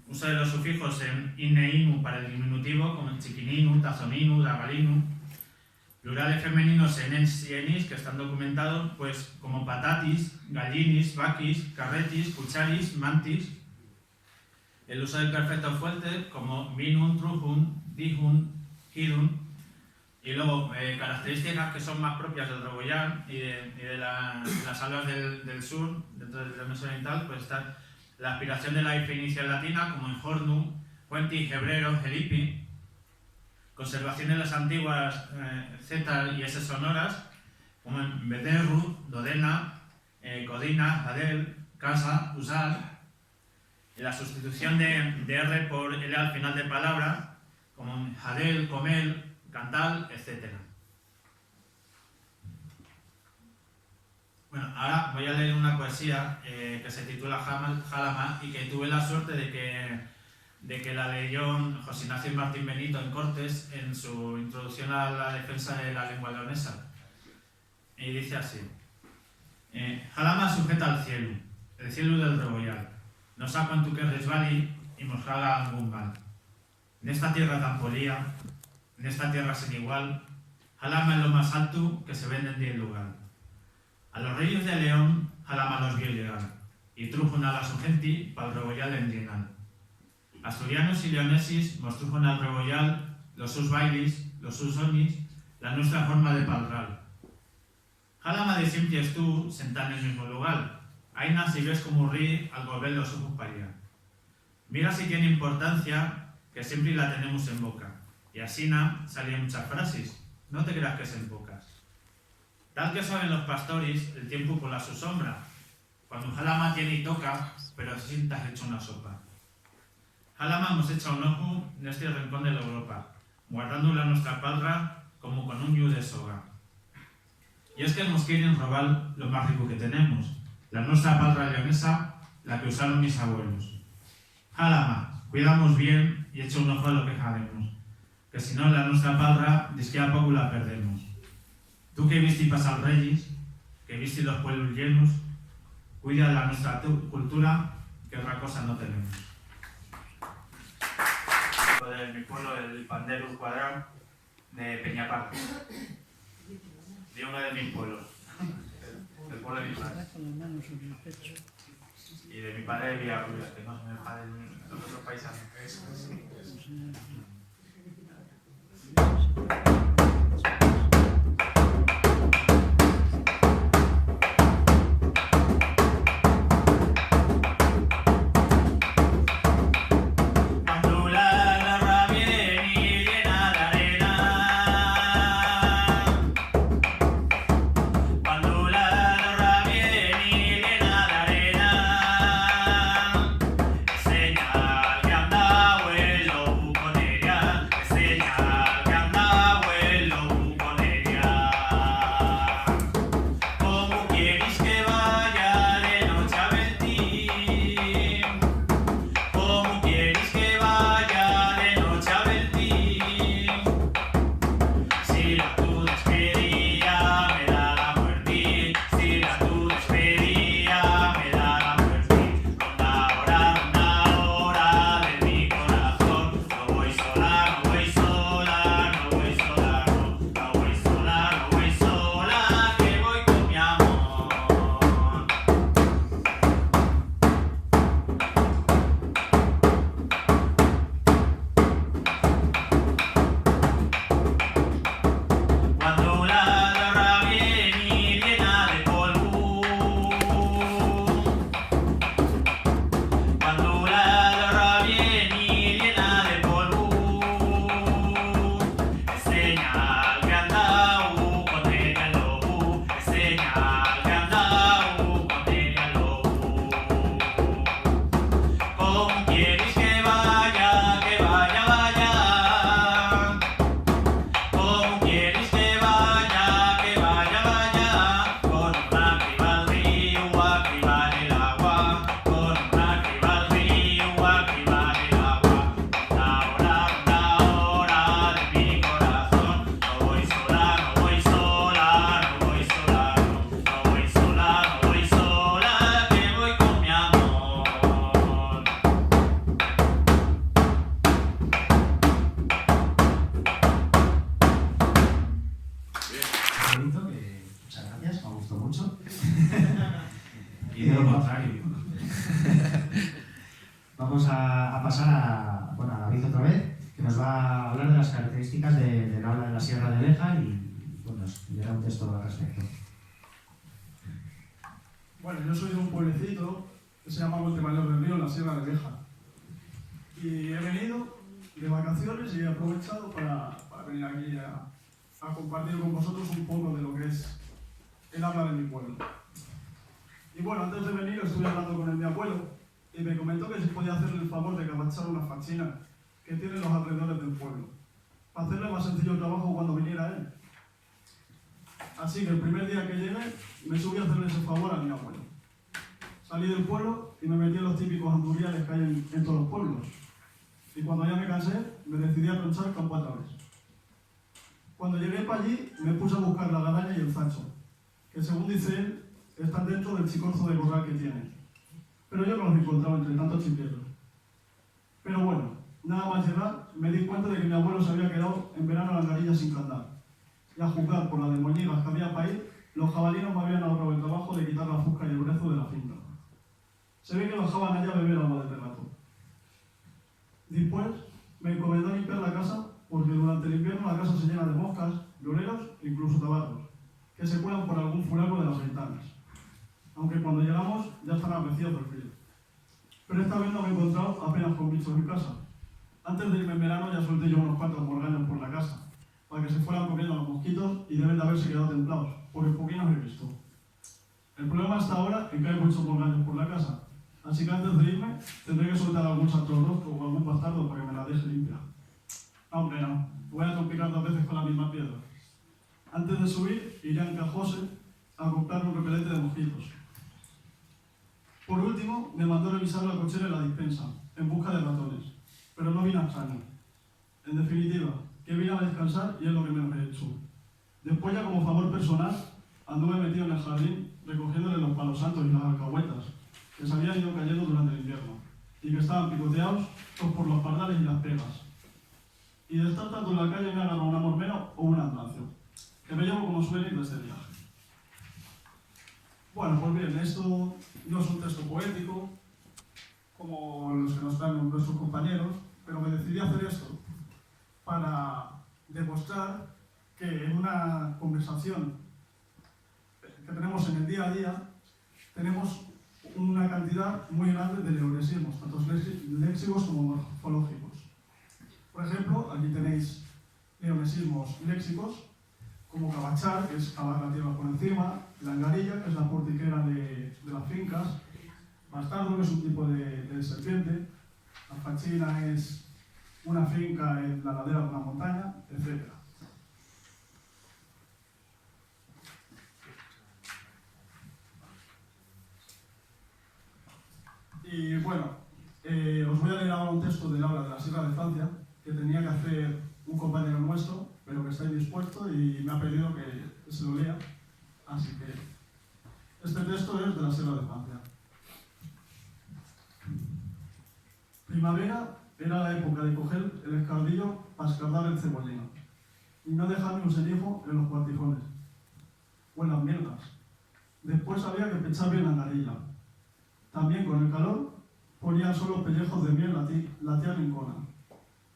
uso de los sufijos en ine, inu para el diminutivo, como en chiquininu, tazoninu, dagalinu, plurales femeninos en ens y enis, que están documentados, pues como patatis, gallinis, vaquis, carretis, cucharis, mantis, el uso del perfecto fuerte, como minun, trujun, dihun, hidun, y luego características que son más propias del Rebollar y de las alas del sur, dentro del leonés oriental, pues está la aspiración de la F inicial latina, como en Hornu, Cuenti, Hebrero, Helipi, conservación de las antiguas Z y S sonoras, como en Bederru, Dodena, Codina, Adel, Casa, Usar, y la sustitución de R por L al final de palabra, como en Jadel, Comel, Cantal, etc. Bueno, ahora voy a leer una poesía que se titula Jalama y que tuve la suerte de que de que la leyó José Ignacio Martín Benito en Cortes en su introducción a la defensa de la lengua leonesa. Y dice así: Jalama sujeta al cielo, el cielo del Rebollal, no saco en tu que resbali y mos jala algún mal. En esta tierra tan polía, en esta tierra sin igual, Jalama es lo más alto que se vende en 10 lugar. A los reyes de León, Jalama los vio llegar, y trujon a la su gente pa'l Rebollal endrienal. Asturianos y leonesis mos trujon al Rebollal los sus bailis, los sus sonis, la nuestra forma de paldral. Jalama de siempre tú, sentado en el mismo lugar. Aina si ves como ríe al volver los ojos para allá. Mira si tiene importancia, que siempre la tenemos en boca. Y así salían muchas frases. No te creas que es en pocas. Tal que saben los pastores, el tiempo por la su sombra. Cuando Jalama tiene y toca, pero se sientas hecho una sopa. Jalama hemos echado un ojo en este rincón de la Europa, guardándola nuestra palra como con un yu de soga. Y es que nos quieren robar lo más rico que tenemos, la nuestra palra leonesa, la que usaron mis abuelos. Jalama, cuidamos bien y echa un ojo a lo que jalemos, que si no la nuestra palra, disque a poco la perdemos. Tú que viste y pasar reyes, que viste los pueblos llenos, cuida la nuestra cultura, que otra cosa no tenemos. De mi pueblo, el pandero cuadrado de Peñapar, de uno de mis pueblos, del pueblo de mi padre. Y de mi padre de Villarrubia, que no se me deja en los otros países. Vamos a pasar a David otra vez, que nos va a hablar de las características del habla de la Sierra de Leja y nos dirá un texto al respecto. Bueno, yo soy de un pueblecito que se llama Montemayor del Río, en la Sierra de Leja. Y he venido de vacaciones y he aprovechado para venir aquí a compartir con vosotros un poco de lo que es el habla de mi pueblo. Y bueno, antes de venir estuve hablando con mi abuelo y me comentó que si podía hacerle el favor de cabachar unas fachinas que tienen los alrededores del pueblo, para hacerle más sencillo el trabajo cuando viniera él. Así que el primer día que llegué, me subí a hacerle ese favor a mi abuelo. Salí del pueblo y me metí en los típicos anduriales que hay en todos los pueblos. y cuando ya me cansé, me decidí a tronchar campo otra vez. Cuando llegué para allí, me puse a buscar la gadaña y el zacho, que según dice él, están dentro del chicorzo de corral que tiene. Pero yo no los he encontrado entre tantos chispierros. Pero bueno, nada más llegar, me di cuenta de que mi abuelo se había quedado en verano a la garilla sin candar. Y a juzgar por la de moñigas que había para ir, los jabalinos me habían ahorrado el trabajo de quitar la fusca y el brezo de la finca. Se ve que bajaban allá a beber agua de terrato. Después me encomendó limpiar la casa porque durante el invierno la casa se llena de moscas, lloreros e incluso tabatos, que se cuelan por algún furaco de las ventanas. Aunque cuando llegamos ya están apreciados por el frío. Pero esta vez no me he encontrado apenas con bichos en casa. Antes de irme en verano ya solté yo unos cuantos morgaños por la casa, para que se fueran comiendo los mosquitos y deben de haberse quedado templados, porque poquitos he visto. El problema hasta ahora es que hay muchos morgaños por la casa, así que antes de irme tendré que soltar algún santorrosco o algún bastardo para que me la deje limpia. No, hombre, no. Voy a trompicar 2 veces con la misma piedra. Antes de subir, iré a Encajose a comprar un repelente de mosquitos. Por último, me mandó revisar la cochera y la dispensa, en busca de ratones, pero no vine a extraño. En definitiva, que vine a descansar y es lo que menos he hecho. Después, ya como favor personal, anduve metido en el jardín recogiéndole los palos santos y las alcahuetas, que se habían ido cayendo durante el invierno, y que estaban picoteados todos por los pardales y las pegas. Y de estar tanto en la calle me agarró una mormena o un andancio, que me llevo como souvenir de este viaje. Bueno, pues bien, esto no es un texto poético, como los que nos traen nuestros compañeros, pero me decidí a hacer esto para demostrar que en una conversación que tenemos en el día a día, tenemos una cantidad muy grande de leonesismos, tanto léxicos como morfológicos. Por ejemplo, aquí tenéis leonesismos léxicos, como cabachar, que es cavar la tierra por encima, langarilla, que es la portiquera de las fincas, bastardo, que es un tipo de serpiente, la fachina es una finca en la ladera de una montaña, etc. Y bueno, os voy a leer ahora un texto del Aula de la Sierra de Francia, que tenía que hacer un compañero nuestro, pero que está indispuesto y me ha pedido que se lo lea. Así que este texto es de la Sierra de Francia. Primavera era la época de coger el escardillo para escardar el cebollino y no dejar ni un cenijo en los cuartijones o en las mielgas. Después había que pechar bien la narilla. También con el calor ponían solo pellejos de miel la tía rincona.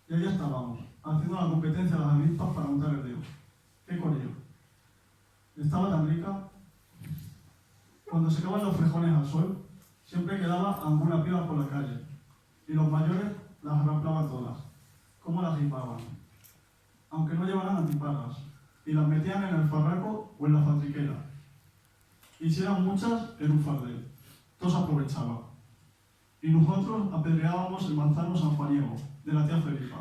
Y ahí estábamos, haciendo la competencia a las avispas para untar el dedo. ¡Qué corillo! Estaba tan rica. Cuando se secaban los frejones al sol, siempre quedaba alguna piedra por la calle, y los mayores las arramplaban todas, como las ripaban, aunque no llevaran antiparras, y las metían en el farraco o en la fatriquera. Y si eran muchas, en un fardel. Todos aprovechaban. Y nosotros apedreábamos el manzano sanjuaniego, de la tía Felipa.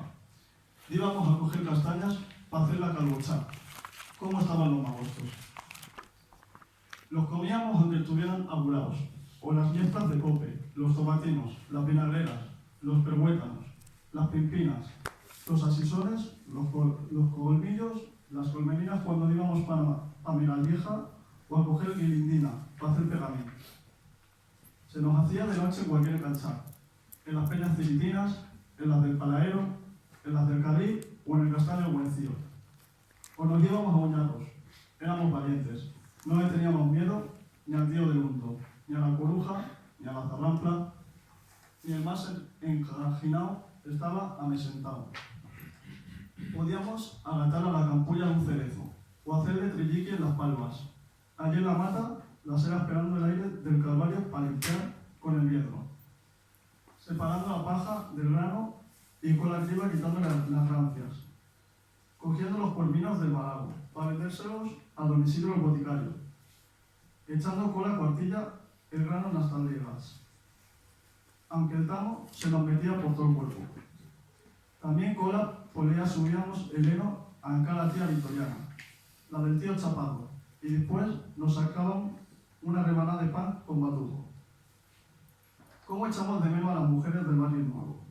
Íbamos a coger castañas para hacer la calbochá. ¿Cómo estaban los magostos? Los comíamos aunque estuvieran apurados, o las miestas de cope, los tomatinos, las vinagreras, los perhuétanos, las pimpinas, los asisones, los cogolmillos, las colmeninas cuando íbamos para Miralvieja o a coger guilindina para hacer pergamín. Se nos hacía de noche cualquier canchar, en las peñas ciritinas, en las del Palaero, en las del Cadí o en el Castaño Buencío. O nos íbamos a Oñarros, éramos valientes, no le teníamos miedo ni al tío del unto, ni a la coruja, ni a la zarrampla, ni el más encajinado estaba amesentado. Podíamos agatar a la campulla de un cerezo, o hacerle trilliqui en las palmas. Allí en la mata, las era esperando el aire del calvario para limpiar con el viento, separando la paja del grano y con la arriba quitando las rancias, cogiendo los cuervinos del balago para vendérselos a don Isidro el boticario, echando cola cuartilla el grano en las taldiegas, aunque el tamo se nos metía por todo el cuerpo. También cola polea subíamos el heno a cada tía victoriana, la del tío Chapado, y después nos sacaban una rebanada de pan con batuco. ¿Cómo echamos de menos a las mujeres del barrio nuevo?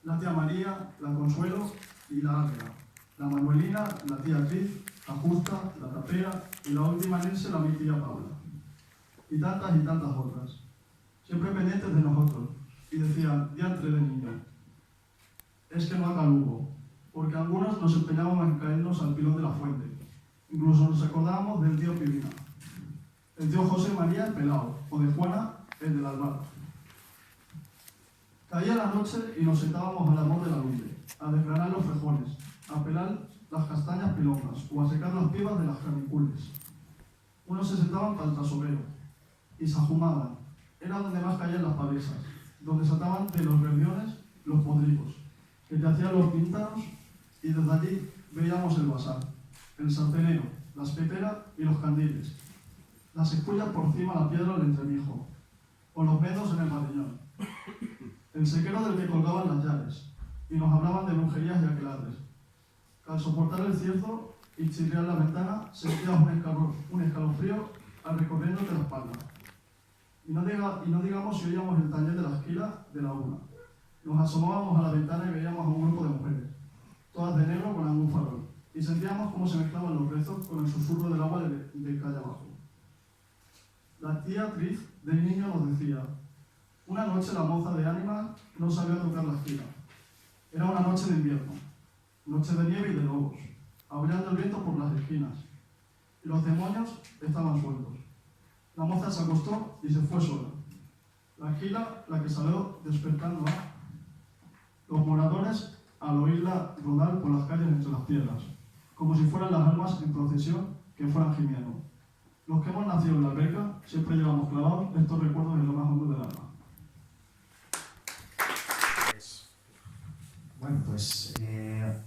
la tía María, la Consuelo y la Ángela, la Manuelina, la tía Cris, la Justa, la Tapera y la última Nense, la mi tía Paula. Y tantas otras. Siempre pendientes de nosotros. Y decían, diantre de niño, es que no haga Lugo, porque algunos nos empeñábamos en caernos al pilón de la fuente. Incluso nos acordábamos del tío Pibina, el tío José María el Pelao, o de Juana el del Albar. Caía la noche y nos sentábamos al amor de la lumbre, a desgranar los frejones, a pelar las castañas pilongas o a secar las pibas de las canicules. Unos se sentaban para el trasovero y se ajumaban. Era donde más caían las pavesas, donde saltaban de los reviones los podricos, que te hacían los pintanos, y desde allí veíamos el basar, el sartenero, las peperas y los candiles, las escullas por cima la piedra del entremijo, o los medos en el pabellón, el sequero del que colgaban las llaves, y nos hablaban de brujerías y aquelarres. Al soportar el cierzo y chirriar la ventana, sentías un escalofrío al recorriéndote la espalda. Y no digamos si oíamos el taller de la esquila de la una. Nos asomábamos a la ventana y veíamos a un grupo de mujeres, todas de negro con algún farol, y sentíamos cómo se mezclaban los rezos con el susurro del agua de calle abajo. La tía Cris de niño nos decía, una noche la moza de Ánima no sabía tocar la esquila. Era una noche de invierno, noche de nieve y de lobos, aullando el viento por las esquinas, y los demonios estaban sueltos. La moza se acostó y se fue sola. La esquila, la que salió despertando a los moradores al oírla rodar por las calles entre las piedras, como si fueran las almas en procesión que fueran gimiendo. Los que hemos nacido en la alberca siempre llevamos clavados estos recuerdos en lo más hondo del alma. Bueno, pues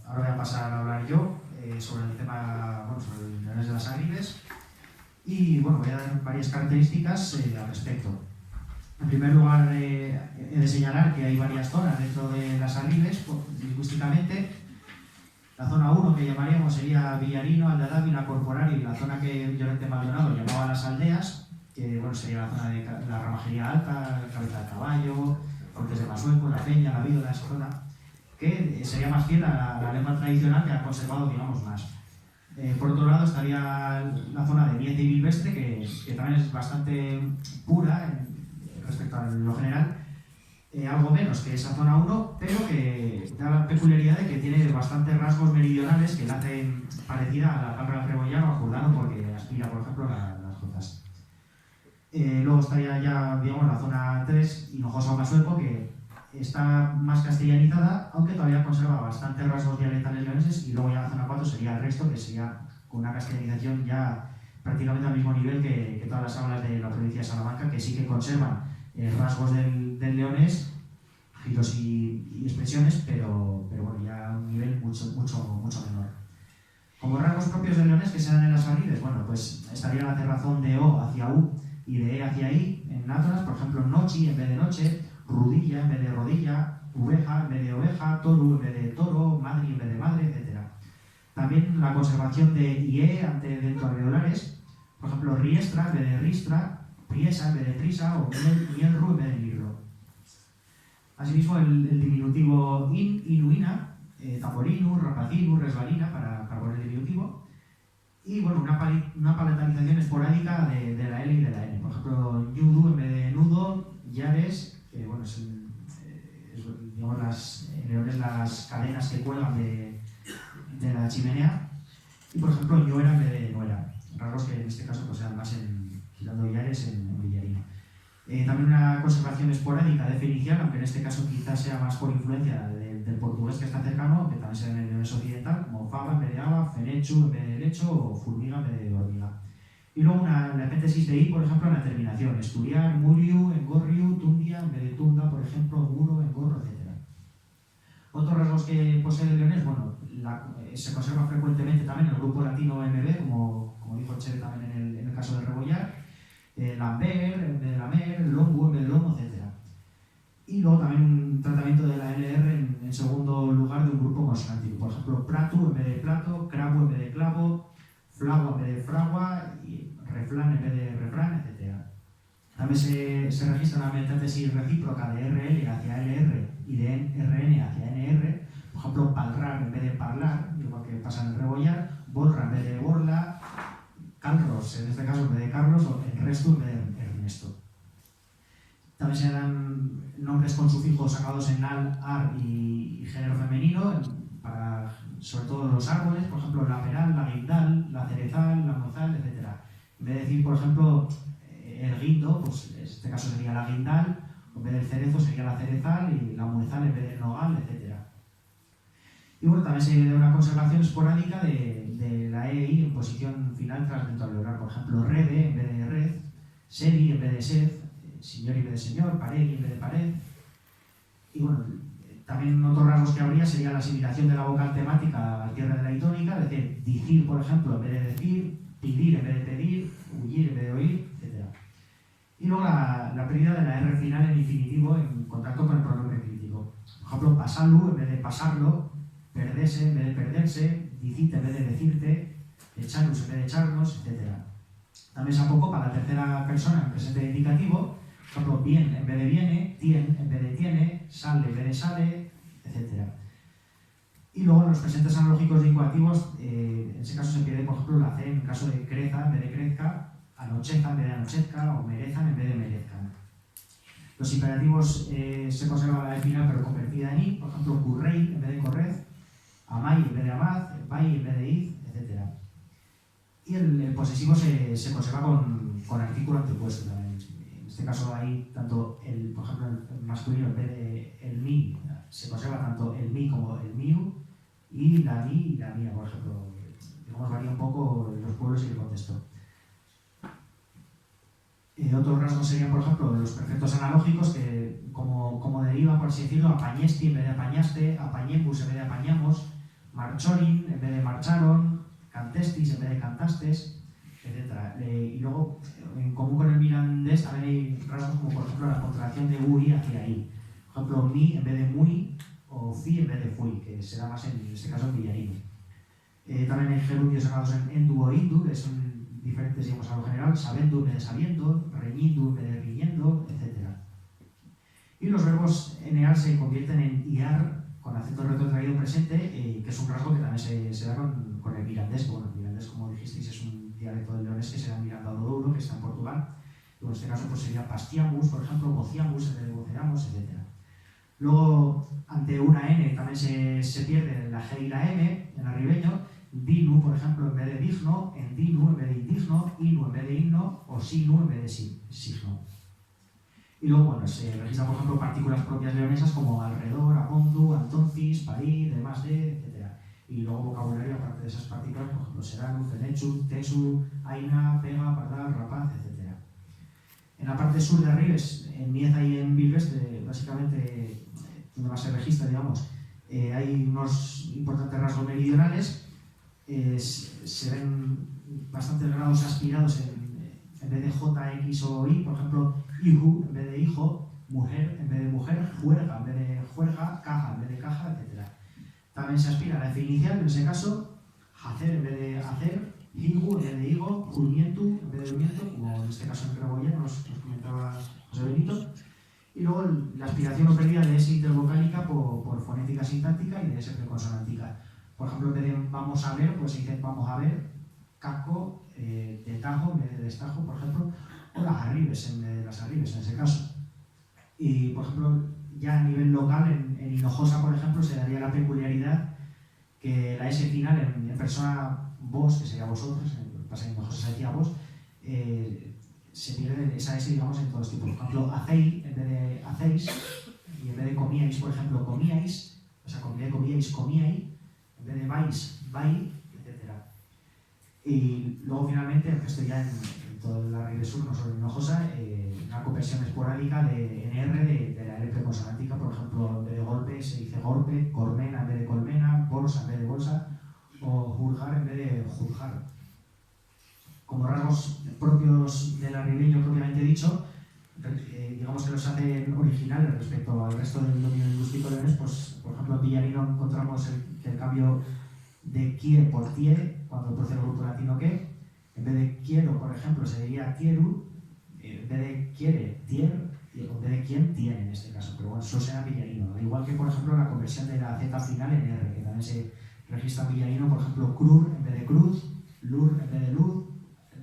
ahora voy a pasar a hablar yo sobre el tema, sobre los leones de las Agrides, y bueno, voy a dar varias características al respecto. En primer lugar, he de señalar que hay varias zonas dentro de las Agrides, lingüísticamente. La zona 1, que llamaríamos, sería Villarino, Aldadávila, Corporario, y la zona que Llorente Maldonado llamaba las Aldeas, que bueno, sería la zona de la Ramajería Alta, Cabeza del Caballo, Cortes de Masueco, La Peña, La Vídola, esa zona, que sería más fiel a la lengua tradicional, que ha conservado, digamos, más. Por otro lado estaría la zona de Miete y Bilvestre, que también es bastante pura respecto a lo general, algo menos que esa zona 1, pero que da la peculiaridad de que tiene bastantes rasgos meridionales que la hacen parecida a la Palma del Rebollano o a Jordano, porque aspira, por ejemplo, las cosas. Luego estaría ya, digamos, la zona 3, Hinojosa o Masueco, que está más castellanizada, aunque todavía conserva bastantes rasgos dialectales leoneses, y luego ya la zona 4 sería el resto, que sería con una castellanización ya prácticamente al mismo nivel que todas las hablas de la provincia de Salamanca, que sí que conservan rasgos del leonés, giros y expresiones, pero bueno, ya a un nivel mucho menor. Como rasgos propios del leonés que se dan en las Agrides, bueno, pues estaría la cerrazón de O hacia U y de E hacia I en átonas, por ejemplo, nochi en vez de noche, rudilla en vez de rodilla, oveja en vez de oveja, toru en vez de toro, madri en vez de madre, etc. También la conservación de IE ante dentro alveolares, por ejemplo, riestra en vez de ristra, priesa en vez de prisa, o mielru en vez de mirlo. Asimismo, el diminutivo in, inuina, tamborinu, rapacinu, resbalina, para poner el diminutivo. Y bueno, una palatalización esporádica de la L y de la N. Por ejemplo, ñudu en vez de nudo, llaves, que bueno, digamos las cadenas que cuelgan de la chimenea. Y por ejemplo, ñuera en vez de nuera. Rasgos que en este caso pues sean más girando Yares en Villarino. También una conservación esporádica de fenicial, aunque en este caso quizás sea más por influencia del portugués que está cercano, que también se da en el leonés occidental, como fava en vez de ava, fenechu en vez de lecho o formiga en vez de hormiga. Y luego la epétesis de I, por ejemplo, en la terminación, esturiar, muriu, engorriu, tundia en vez de tunda, por ejemplo, muro, engorro, etc. Otros rasgos que posee el leonés, bueno, se conserva frecuentemente también en el grupo latino MB, como dijo Cheve también en el caso del rebollar, lamber en vez de lamer, longu en vez de lomo, etc. Y luego también un tratamiento de la LR en segundo lugar de un grupo consonántico. Por ejemplo, pratu en vez de plato, cravo en vez de clavo, flagua en vez de fragua, y refrán en vez de refrán, etc. También También se registra una metátesis recíproca de RL hacia LR y de RN hacia NR. Por ejemplo, palrar en vez de parlar, igual que pasa en el rebollar, borra en vez de borla, Carlos, en este caso en vez de Carlos, o el resto en vez de Ernesto. También se dan nombres con sufijos sacados en al, ar y género femenino, para sobre todo los árboles, por ejemplo, la peral, la guindal, la cerezal, la mozal, etc. En vez de decir, por ejemplo, el guindo, pues en este caso sería la guindal, en vez del cerezo sería la cerezal y la muezal en vez del nogal, etc. Y bueno, también se da una conservación esporádica de la EI en posición final transventoalveolar. Por ejemplo, rede en vez de red, seri en vez de sed, señor en vez de señor, pared en vez de pared. Y bueno, también otros rasgos que habría sería la asimilación de la vocal temática al cierre de la itónica, es decir, dicir, por ejemplo, en vez de decir, pedir en vez de pedir, huir en vez de oír, etc. Y luego la pérdida de la R final en infinitivo en contacto con el pronombre crítico. Por ejemplo, pasarlo en vez de pasarlo, perderse en vez de perderse, dicite en vez de decirte, echarnos en vez de echarnos, etc. También se acopa la tercera persona en presente indicativo, por ejemplo, bien en vez de viene, tien en vez de tiene, sale en vez de sale, etc. Y luego en los presentes analógicos vincuativos, en ese caso se pierde, por ejemplo, la C en caso de creza en vez de crezca, anocheza en vez de anochezca o merezan en vez de merezcan. Los imperativos se conserva la E final pero convertida en I, por ejemplo, currei en vez de corred, amai en vez de amad, vai en vez de id, etc. Y el posesivo se conserva con artículo antepuesto también. En este caso hay tanto, por ejemplo, el masculino en vez de el mi, se conserva tanto el mi como el miu, y la mi y la mía, por ejemplo. Digamos, varía un poco los pueblos y el contexto. Otros rasgos serían, por ejemplo, los perfectos analógicos, que como deriva, por así decirlo, apañesti en vez de apañaste, apañembus en vez de apañamos, marchorin en vez de marcharon, cantestis en vez de cantastes, etc. Y luego, en común con el mirandés, también hay rasgos como, por ejemplo, la contracción de ui hacia i. Por ejemplo, mi en vez de muy, o fi en vez de fui, que será más en este caso en villarino. También hay gerundios sacados en endu o indu, que son diferentes, digamos, a lo general, sabiendo en vez de sabiendo, reñiendo en vez de riñendo, etc. Y los verbos enear se convierten en iar con acento retrotraído presente, que es un rasgo que también se da con el mirandés. Bueno, el mirandés, como dijisteis, es un dialecto del leonés que se da en Miranda do Douro, que está en Portugal. Y en este caso pues sería pastiambus, por ejemplo, vociambus en vez de voceramos, etc. Luego, ante una N también se pierde la G y la M en arribeño. Dinu, por ejemplo, en vez de digno, endinu en vez de indigno, inu en vez de himno, o sinu en vez de signo. Y luego, bueno, se registran, por ejemplo, partículas propias leonesas como alrededor, apontu, antoncis, parí, demás de, etc. Y luego vocabulario, aparte de esas partículas, por ejemplo, seranu, tenechu, texu, aina, pega, pardal, rapaz, etc. En la parte sur de Arribes, en Mieza y en Bilbes, básicamente, donde más se registra, digamos, hay unos importantes rasgos meridionales. Se ven bastantes grados aspirados en vez de J, X o Y, por ejemplo, hijo en vez de hijo, mujer en vez de mujer, juerga en vez de juerga, caja en vez de caja, etc. También se aspira a la F inicial, en ese caso, hacer en vez de hacer, higu en vez de higo, jurmientu en vez de durmiento, como en este caso en Crebollero nos comentaba José Benito. Y luego la aspiración o pérdida de S intervocálica por fonética sintáctica y de S preconsonántica. Por ejemplo, en vez de vamos a ver, pues se dice vamos a ver, casco, de tajo en vez de destajo, por ejemplo, o las arribes en vez de las arribes en ese caso. Y, por ejemplo, ya a nivel local, en Hinojosa, por ejemplo, se daría la peculiaridad que la S final en persona vos, que sería vosotros, en Hinojosa se decía vos, se pierde esa S, digamos, en todos tipos. Por ejemplo, hacéis en vez de hacéis, y en vez de comíais, por ejemplo, comíais, o sea, comíais, comíais, en vez de vais, vai, etc. Y luego finalmente, esto ya en toda la Ribe Sur, no solo en Hinojosa, una conversión esporádica de NR de la L preconsonántica, por ejemplo, en vez de golpe se dice golpe, colmena en vez de colmena, bolsa en vez de bolsa, o juzgar en vez de juzgar. Como rasgos propios del arribeño propiamente dicho, digamos que los hacen originales respecto al resto del dominio lingüístico leonés, pues por ejemplo en villarino encontramos el cambio de kie por tie, cuando procede el grupo latino que, en vez de quiero, por ejemplo, se diría quieru, en vez de quiere, tiene, en vez de quién, tiene en este caso, pero bueno, eso será billarino. Al igual que, por ejemplo, la conversión de la Z final en R, que también se registra en billarino, por ejemplo, crur en vez de cruz, lur en vez de luz,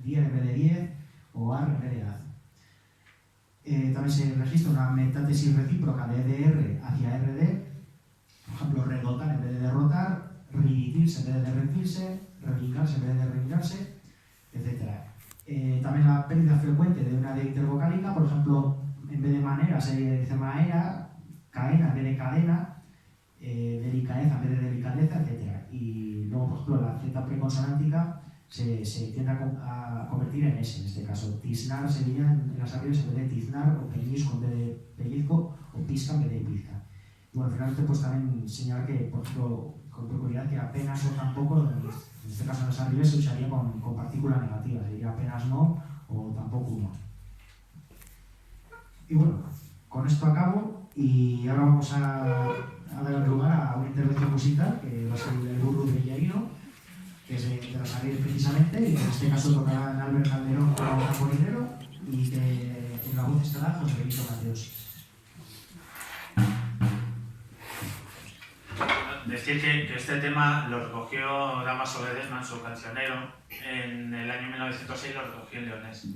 dier en vez de diez, o ar en vez de az. También se registra una metátesis recíproca de EDR hacia RD, por ejemplo, redotar en vez de derrotar, remitirse en vez de derretirse, revingarse en vez de revingarse, etc. También la pérdida frecuente de una D intervocálica, por ejemplo, en vez de manera se dice maera, caena en vez de cadena, delicadeza en vez de delicadeza, etc. Y luego, por ejemplo, la Z preconsonántica se tiende a convertir en S, en este caso. Tiznar sería en las arribas en vez de tiznar, o pellizco en vez de pellizco, o pizca en vez de pizca. Y bueno, finalmente pues también señalar que, por ejemplo, con peculiaridad que apenas o tampoco, en este caso en las arribas se usaría con partícula negativa, sería apenas no o tampoco no. Y bueno, con esto acabo y ahora vamos a dar lugar a una intervención musical que va a ser el burro de billarino, que es de las arribas precisamente, y en este caso tocará Albert Calderón como tamborilero y que en la voz estará José Benito Mateos. Decir que este tema lo recogió Damaso Ledesma en su cancionero. En el año 1906 lo recogió en Leonés.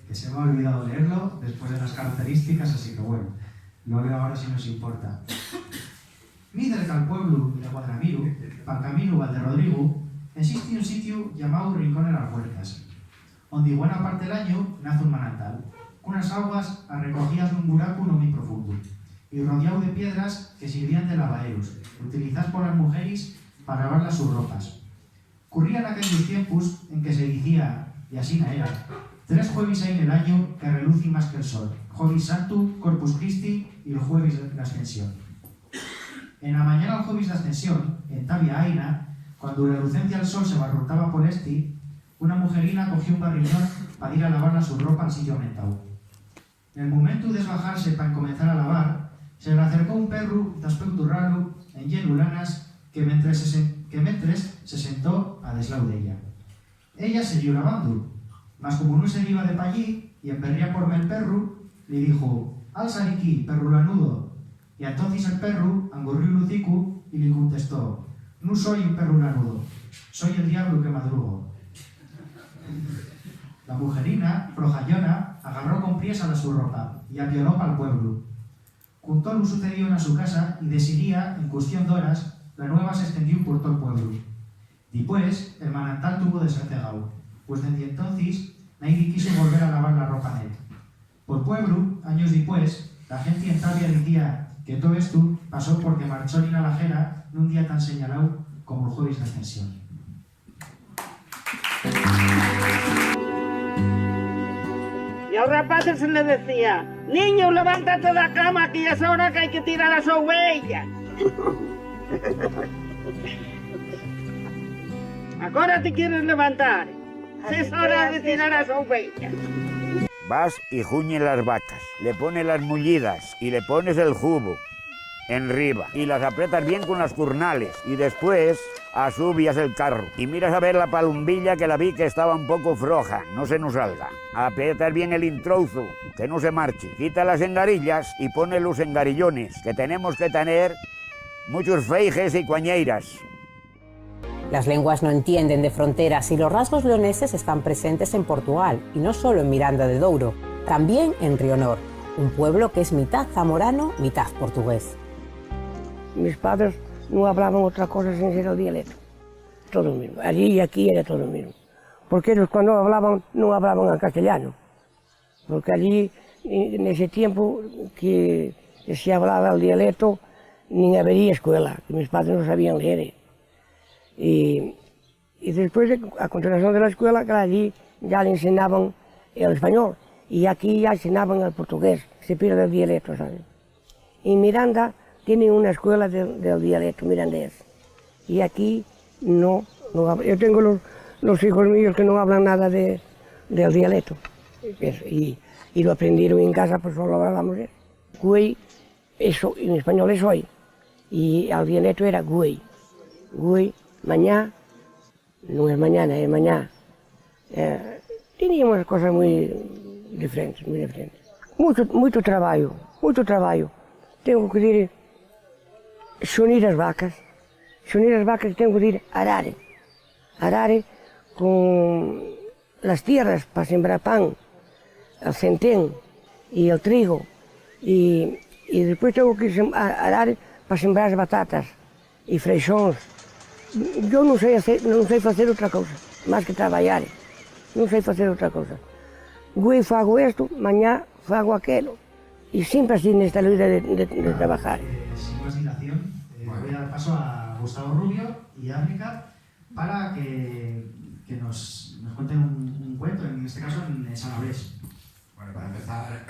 que se me ha olvidado leerlo después de las características, así que bueno, Lo veo ahora si nos importa. Muy cerca al pueblo de Guadramiru, pa'l camino Valderrodrigo, existe un sitio llamado Rincón de las Huertas, donde buena parte del año nace un manantal, con unas aguas recogidas de un buraco no muy profundo, y rodeado de piedras que sirvían de lavaderos, utilizadas por las mujeres para lavar sus ropas. Currían aquellos tiempos en que se decía, y así no era, 3 jueves hay en el año que relucen más que el sol: Jueves Santo, Corpus Christi y el Jueves de la Ascensión. En la mañana del Jueves de Ascensión, en Tabia Aina, cuando la lucencia del sol se barrotaba por una mujerina cogió un barriñón para ir a lavar su ropa al sitio aumentado. En el momento de desbajarse para comenzar a lavar, se le acercó un perro de aspecto raro, en lleno lanas, que mientras se sentó a deslao de ella. Ella siguió lavando, mas como no se iba de pa' allí, y emberría porme el perro, le dijo: «Alza aquí, perro lanudo». Y entonces el perro angurrió el hocico y le contestó: «No soy un perro lanudo, soy el diablo que madrugo». La mujerina, projallona, agarró con priesa su ropa y apionó para el pueblo. Contó lo sucedido en su casa y decidía, en cuestión de horas, la nueva se extendió por todo el pueblo. Después, el manantal tuvo de ser cegado, pues desde entonces nadie quiso volver a lavar la ropa en él. Por pueblo, años después, la gente en Tabia decía que todo esto pasó porque marchó Nina Lajera en un día tan señalado como el Jueves de Ascensión. Y al rapaz se le decía: «Niño, levántate de la cama, que ya es hora que hay que tirar las ovejas». Ahora te quieres levantar. Es hora de tirar las ovejas. Vas y juñes las vacas, le pones las mullidas y le pones el jugo enriba y las aprietas bien con las curnales y después asubias el carro y miras a ver la palumbilla, que la vi que estaba un poco floja, no se nos salga. Aprietas bien el introuzo, que no se marche. Quita las engarillas y pone los engarillones, que tenemos que tener muchos feijes y cuañeiras. Las lenguas no entienden de fronteras y los rasgos leoneses están presentes en Portugal, y no solo en Miranda de Douro, también en Rionor, un pueblo que es mitad zamorano, mitad portugués. Mis padres no hablaban otra cosa sin ser el dialecto, todo lo mismo. Allí y aquí era todo lo mismo. Porque ellos cuando hablaban, no hablaban en castellano. Porque allí, en ese tiempo que se hablaba el dialecto, ni había escuela, que mis padres no sabían leer. Y después, a continuación de la escuela, que allí ya le enseñaban el español, y aquí ya enseñaban el portugués, se pierde el dialecto, ¿sabes? Y Miranda tiene una escuela del dialecto mirandés, y aquí no hablan. Yo tengo los hijos míos que no hablan nada del dialecto, y lo aprendieron en casa, pues solo hablamos eso. Güey, eso, en español es hoy, y el dialecto era güey. Güey, mañana, no es mañana, es mañana. Teníamos cosas muy diferentes, muy diferentes. Mucho trabajo. Tengo que ir a unir las vacas, tengo que ir a arar con las tierras para sembrar pan, el centén y el trigo, y después tengo que ir a arar para sembrar las batatas y freixóns. Yo no sé hacer otra cosa, más que trabajar. No sé hacer otra cosa. Hoy hago esto, mañana hago aquello. Y siempre así en esta vida de trabajar. Sin más dilación, voy a dar paso a Gustavo Rubio y a África para que nos cuenten un cuento, en este caso en Sanabres. Bueno, para empezar,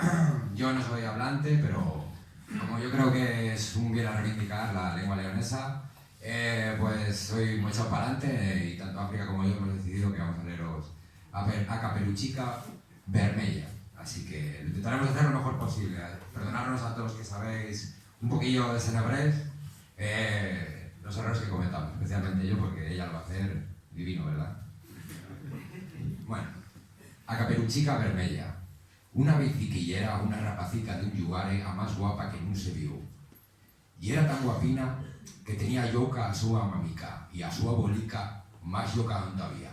yo no soy hablante, pero como yo creo que es un bien a reivindicar la lengua leonesa, pues soy muy echado para adelante, y tanto África como yo hemos decidido que vamos a leeros a Caperuchica Vermella. Así que intentaremos hacer lo mejor posible. Perdonarnos a todos los que sabéis un poquillo de Sanabres los errores que cometamos, especialmente yo, porque ella lo va a hacer divino, ¿verdad? Bueno, a Caperuchica Vermella. Una biciquillera, una rapacica de un yugare, a más guapa que no se vio. Y era tan guapina que tenía yoca a su mamica y a su abolica más yoca todavía.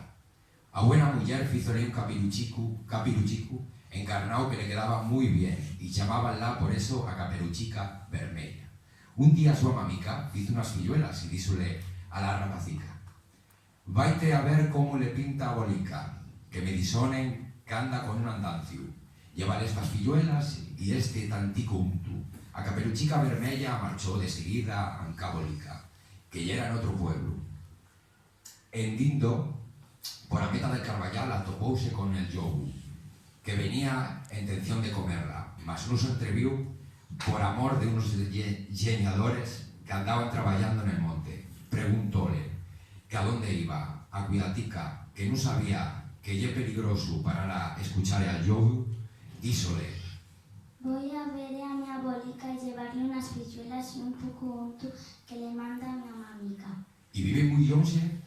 A buena mujer fízole un capiruchicu encarnado que le quedaba muy bien, y llamabanla por eso a Caperuchica Vermella. Un día su mamica hizo unas filluelas y dísole a la rapacica: vaite a ver cómo le pinta a Bolica, que me disonen que anda con un andancio. Llévale estas filluelas y este tantico untu. A Caperuchica Vermella marchó de seguida a Bolica, que ya era en otro pueblo. En Dindo, por a meta del Carballal, atopouse con el yobu, que venía en intención de comerla, mas no se atrevió por amor de unos lleñadores que andaban trabajando en el monte. Preguntóle que a dónde iba, a Cuidatica, que no sabía que ye peligroso para escuchar al yobu. Dísole: voy a ver a mi abuelica y llevarle unas pilluelas y un poco unto que le manda a mi mamica. ¿Y vive muy once?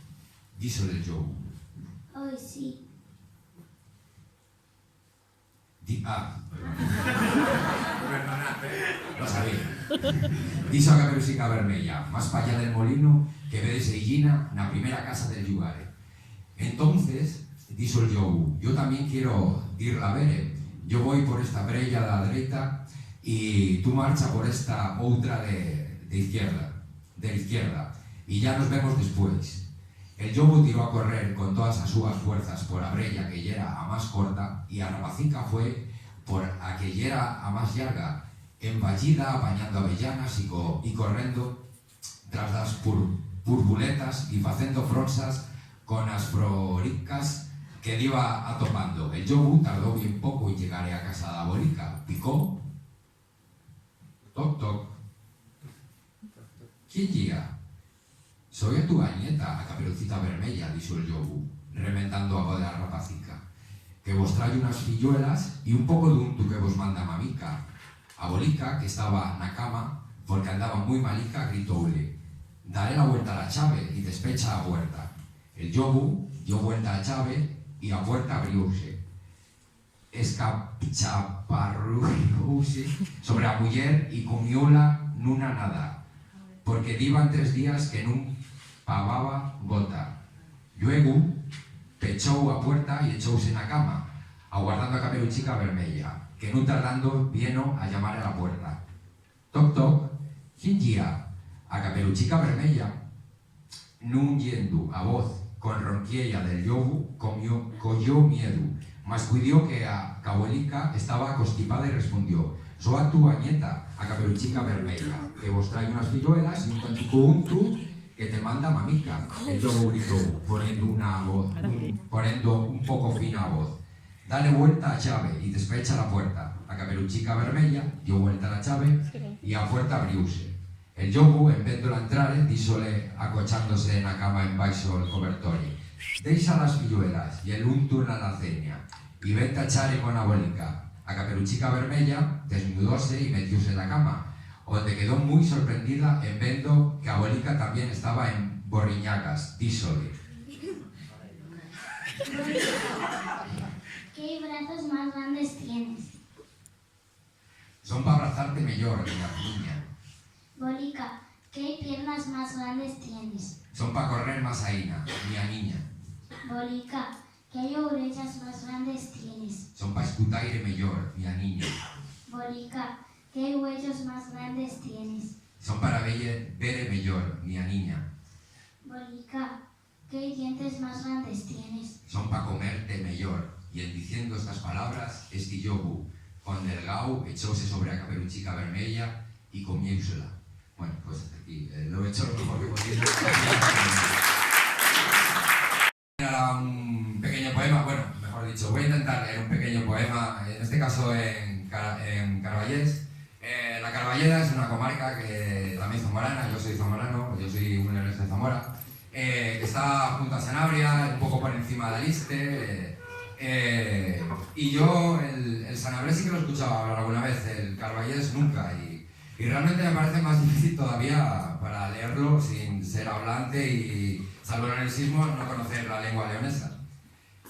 Dísole el yobu. Hoy sí. Lo sabía. Diso a Caperuchica Vermella, más para allá del molino, que ve de Seguillina, na primera casa del Yugare. Entonces, diso el yobu, yo también quiero dirla a ver. Yo voy por esta brella de la derecha y tú marcha por esta otra de la izquierda, y ya nos vemos después. El yobu tiró a correr con todas as súas fuerzas por a brella que ya era a más corta, y a rapacica fue por a que ya era a más llarga, emballida, apañando avellanas y correndo tras las purbuletas y facendo fronsas con as floricas que iba atopando. El yobu tardó bien poco en llegar a casa de Bolica. Picó. Toc, toc. ¿Quién llega? Soy a tu nieta, a Caperucita Vermella, dijo el yobu, remendando a voz de la rapacica, que vos trae unas filluelas y un poco de unto que vos manda mamica. A Bolica, que estaba na cama, porque andaba muy malica, gritóule: daré la vuelta a la chave y despecha a puerta. El yobu dio vuelta a la chave y a puerta abrióse. Escachaparrúse sobre a muller y comióla nuna nada, porque divan 3 días que nun pavaba gota. Luego pechou a puerta y echouse na cama, aguardando a Caperuchica Vermella, que nun tardando vino a llamar a la puerta. Toc toc, ¿quién guía? A Caperuchica Vermella, nun yendo a voz con ronquiella del yobu, cogió miedo, mas cuidó que a Cabolica estaba constipada y respondió: soy a tu nieta, a Caperuchica Vermella, que vos trae unas filluelas y un tantico untu que te manda mamica. El yobu gritó, poniendo un poco fina voz: dale vuelta a chave y despecha la puerta. A Caperuchica Vermella dio vuelta a la chave y a puerta abrióse. El yobu, en vez de la entrar, dísole, acochándose en la cama en baixo el cobertorio: deixa las filluelas y el untu en la alacena y vete a echar con la Bolica. A Caperuchica Vermella desnudóse y metióse en la cama, donde quedó muy sorprendida en vendo que a Bolica también estaba en borriñacas. Dísole: ¿qué brazos más grandes tienes? Son para abrazarte mejor, niña. Bolica, ¿qué piernas más grandes tienes? Son para correr más aina, niña. Bolica, ¿qué orejas más grandes tienes? Son para escutar aire mejor, niña. Bolica, ¿qué huellos más grandes tienes? Son para ver mejor, niña. Bolica, ¿qué dientes más grandes tienes? Son para comerte mejor. Y en diciendo estas palabras, este yobu, con delgado, echóse sobre a Caperuchica Vermella y comiósela. Bueno, pues hasta aquí. Lo he hecho lo mejor que podía. Era un pequeño poema, bueno, mejor dicho, voy a intentar leer un pequeño poema, en este caso en Carballés. La Carballeda es una comarca que también es zamorana, yo soy zamorano, yo soy un leonés de Zamora, que está junto a Sanabria, un poco por encima de Aliste, y yo el Sanabria sí que lo he escuchado hablar alguna vez, el Carballés nunca, y realmente me parece más difícil todavía para leerlo sin ser hablante y, salvo el leonesismo, no conocer la lengua leonesa.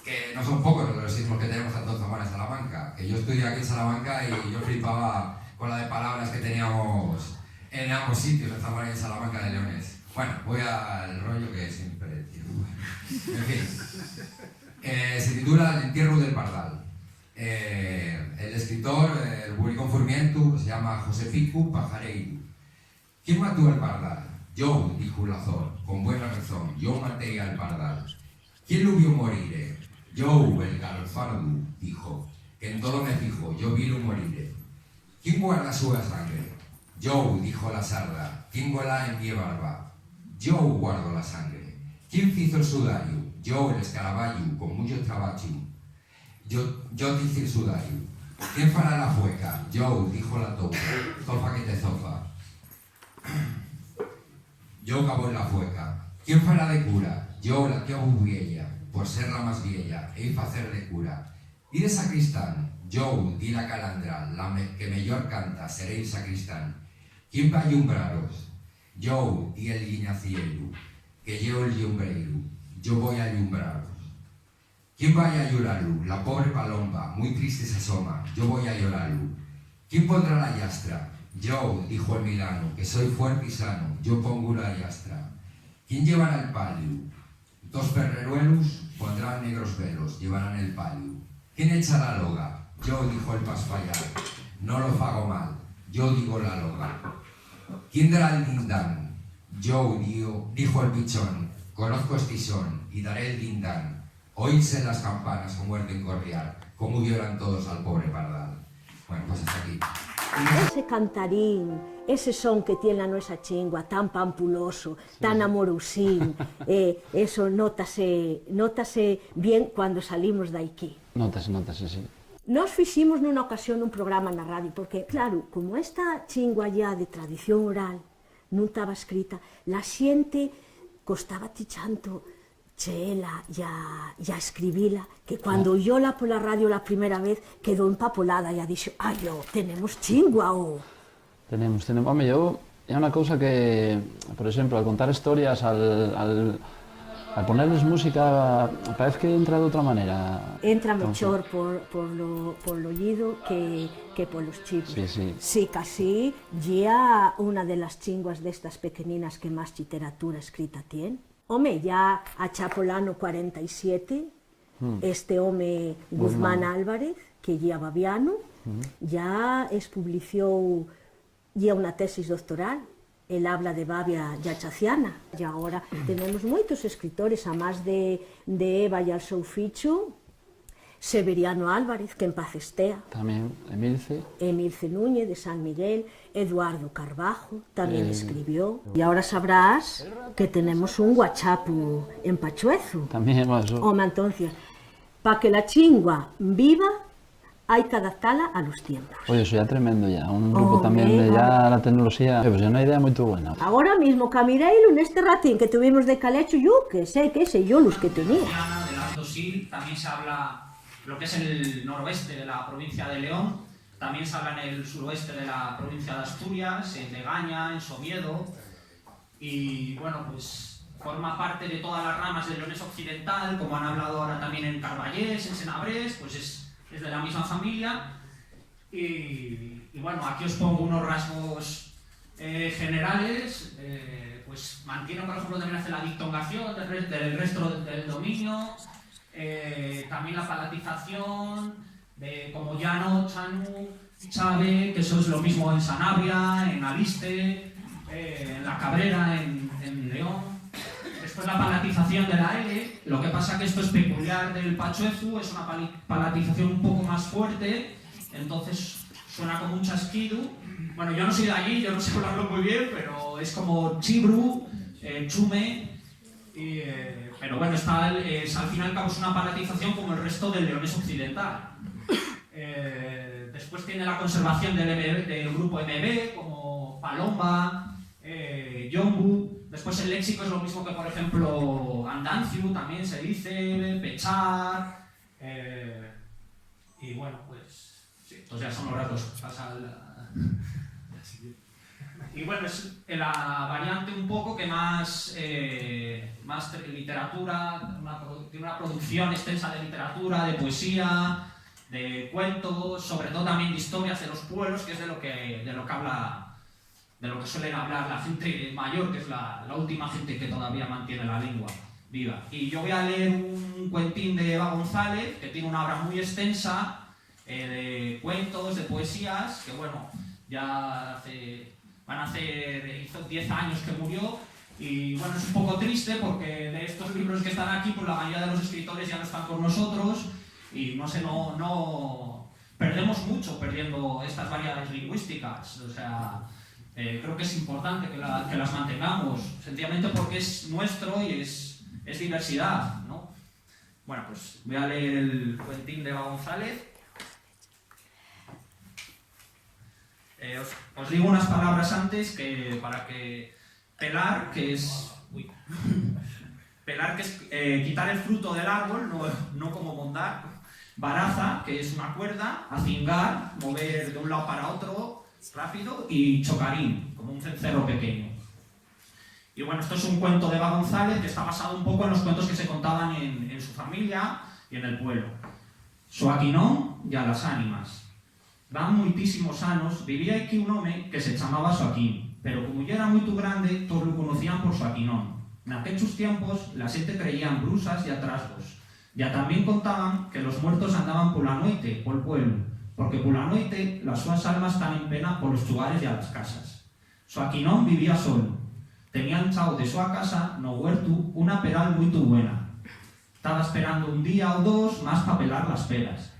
Que no son pocos los leonesismos que tenemos tanto en Zamora y Salamanca. Que yo estudié aquí en Salamanca y yo flipaba con la de palabras que teníamos en ambos sitios, en Zamora y en Salamanca, de leones. Bueno, voy al rollo que siempre digo. En fin. Se titula El entierro del pardal. El escritor, el publicó en Furmientu, se llama Joseficu Pajareiru. ¿Quién mató al pardal? Yo, dijo el azor, con buena razón, yo maté al pardal. ¿Quién lo vio morir? Yo, el galfardu, dijo, que en todo me fijo, yo vi lo morir. ¿Quién guarda su sangre? Yo, dijo la sarda, ¿quién guarda en mi barba? Yo guardo la sangre. ¿Quién hizo el sudario? Yo, el escaraballo, con mucho trabajo. Yo dice el sudario. ¿Quién fará la fueca? Yo, dijo la tofa, zofa que te zofa. Yo cabo en la fueca. ¿Quién fará de cura? Yo, la que hago vieja, por ser la más vieja, e facer de cura. Y de sacristán, yo, di la calandra, que mejor canta, seréis sacristán. ¿Quién va a llumbraros? Yo, di el guiñaciero, que yo el llumbrero, yo voy a llumbraros. ¿Quién va a llorarlo? La pobre palomba, muy triste se asoma, yo voy a llorarlo. ¿Quién pondrá la yastra? Yo, dijo el milano, que soy fuerte y sano, yo pongo la yastra. ¿Quién llevará el palio? Dos perreruelos pondrán negros velos, llevarán el palio. ¿Quién echa la loga? Yo, dijo el paspallar, no lo hago mal, yo digo la loga. ¿Quién dará el dindán? Yo, dijo el pichón, conozco este son y daré el dindán. Oírse las campanas como el de corriar, como violan todos al pobre pardal. Bueno, pues hasta aquí. Ese cantarín, ese son que tiene la nuestra chingua, tan pampuloso, tan amorosín, eso nótase bien cuando salimos de aquí. Nótase, sí. Nos fiximos nunha ocasión un programa na radio, porque, claro, como esta chingua ya de tradición oral non estaba escrita, la xente costaba tichanto cheela ya escribila, que cuando oyóla pola radio la primera vez quedó empapolada, ya dixo, tenemos chingua, Tenemos. Home, yo, é unha cousa que, por exemplo, al contar historias, al ponerles música, parece que entra de outra maneira. Entra mellor por lo oído que polos chivos. Sí. Sí, casi, ya una de las chinguas destas pequeninas que máis literatura escrita tiene. Home, ya a Chapolano 47, este home Guzmán Álvarez, que ya babiano, ya publicou ya unha tesis doctoral, el habla de Babia Yachaciana, e agora tenemos moitos escritores, a máis de Eva e al seu ficho, Severiano Álvarez, que en paz estea. Tamén, Emilce Núñez, de San Miguel, Eduardo Carbajo, tamén escribió. E ahora sabrás que tenemos un guachapu en Pachuezo. Tamén, eso. Home, entonces, para que la chingua viva, hai que adaptala a los tiempos. Oye, eso ya tremendo ya, un grupo tamén de ya la tecnoloxía, pues é unha idea moito buena. Agora mismo, Camireilo, neste ratín que tuvimos de Calecho, yo que sei yo los que tenía. Del Alto Sil también se habla lo que es el noroeste de la provincia de León, también se habla en el suroeste de la provincia de Asturias, en Legaña, en Somiedo, y bueno, pues forma parte de todas las ramas del leonés occidental, como han hablado ahora también en Carballés, en Senabrés, pues es de la misma familia, y bueno, aquí os pongo unos rasgos generales, pues mantiene, por ejemplo, también hace la dictongación del resto del dominio, también la palatización de como Llano, Chanu, Chave, que eso es lo mismo en Sanabria, en Aliste, en La Cabrera, en León. Después la palatización de la L, lo que pasa que esto es peculiar del Pachuezu, es una palatización un poco más fuerte, entonces suena como un chasquido. Bueno, yo no soy de allí, yo no sé hablarlo muy bien, pero es como chibru, chume, pero bueno, al fin y al cabo es una palatización como el resto del leonés occidental. Después tiene la conservación del grupo MB, como Palomba, Yombu. Después el léxico es lo mismo que, por ejemplo, Andanciu, también se dice, Pechar. Y bueno, pues sí, entonces ya son los ratos. Y bueno, es la variante un poco que más literatura, tiene una producción extensa de literatura, de poesía, de cuentos, sobre todo también de historias de los pueblos, que es de lo que habla, de lo que suelen hablar la gente mayor, que es la última gente que todavía mantiene la lengua viva. Y yo voy a leer un cuentín de Eva González, que tiene una obra muy extensa, de cuentos, de poesías, que bueno, ya hizo 10 años que murió, y bueno, es un poco triste porque de estos libros que están aquí, pues la mayoría de los escritores ya no están con nosotros, y no sé, perdemos mucho perdiendo estas variedades lingüísticas. O sea, creo que es importante que las mantengamos, sencillamente porque es nuestro y es diversidad, ¿no? Bueno, pues voy a leer el cuentín de Eva González. Os digo unas palabras antes para que pelar, que es quitar el fruto del árbol, no como mondar. Baraza, que es una cuerda. Acingar, mover de un lado para otro rápido. Y chocarín, como un cencerro pequeño. Y bueno, esto es un cuento de Eva González que está basado un poco en los cuentos que se contaban en su familia y en el pueblo. Soaquinón y a las ánimas. Van muitísimos anos, vivía aquí un home que se chamaba Soaquín, pero como ya era muy grande, todos lo conocían por Soaquinón. Naquelos tiempos, la xente creía en brusas y atrasgos. Ya también contaban que los muertos andaban por la noite, por el pueblo, porque por la noite las súas almas están en pena por los lugares y a las casas. Soaquinón vivía solo. Tenía echado de súa casa, no huerto, una peral muy buena. Estaba esperando un día o dos más para pelar las peras.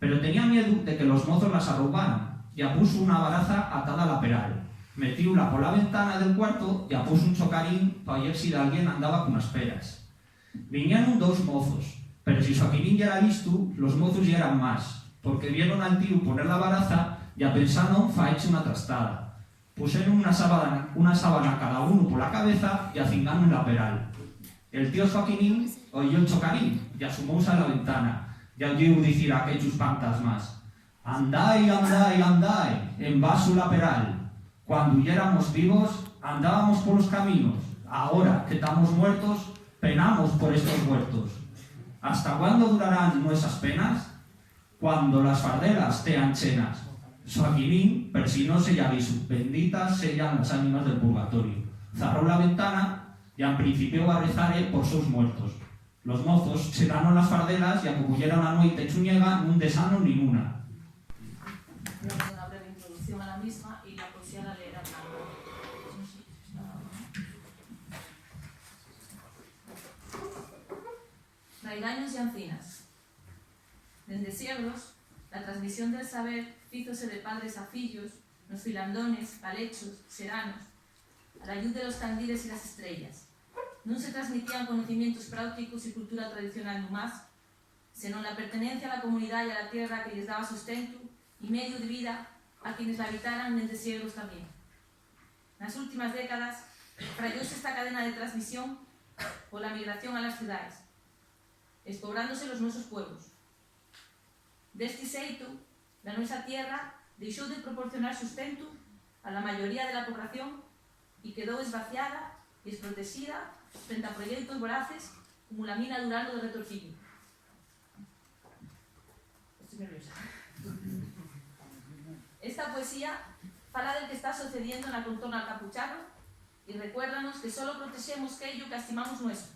Pero tenía miedo de que los mozos las arrugaran, y puso una baraza atada a la peral. Metióla por la ventana del cuarto y puso un chocarín para ver si alguien andaba con las peras. Vinieron dos mozos, pero si Soaquín ya era listo, los mozos ya eran más, porque vieron al tío poner la baraza y pensaron fa hecho una trastada. Pusieron una sábana cada uno por la cabeza y acingaron en la peral. El tío Soaquín oyó el chocarín y asomóse a la ventana. Y oyó decir a aquellos fantasmas: andai, andai, andai, en vaso la peral. Cuando ya éramos vivos, andábamos por los caminos. Ahora que estamos muertos, penamos por estos muertos. ¿Hasta cuándo durarán nuestras penas? Cuando las fardelas tean chenas. Soaquín persinóse y avisó: benditas sean las ánimas del purgatorio. Cerró la ventana y al principio a rezar por sus muertos. Los mozos chegaron las fardelas y acullieron a noite chuñega nun desano ni nuna. Una breve introducción a la misma y la poesía la leerá Blanca. Raigaños y ancinas. Dende siglos, la transmisión del saber fízose de padres a fillos, nos filandones, palechos, seranos, a la luz de los candiles y las estrellas. Non se transmitían conocimientos prácticos y cultura tradicional no más, senón la pertenencia a la comunidad y a la tierra que les daba sustento y medio de vida a quienes la habitaran desde siglos también. En las últimas décadas, frayóse esta cadena de transmisión por la migración a las ciudades, expobrándose los nuestros pueblos. Deste xeito, la nuestra tierra deixou de proporcionar sustento a la mayoría de la población y quedó esvaciada y desprotegida frente a proyectos voraces como la mina de uranio de Retortillo. Estoy nerviosa. Esta poesía fala del que está sucediendo en la contorna al Capuchano y recuérdanos que solo protegemos aquello que estimamos nuestro,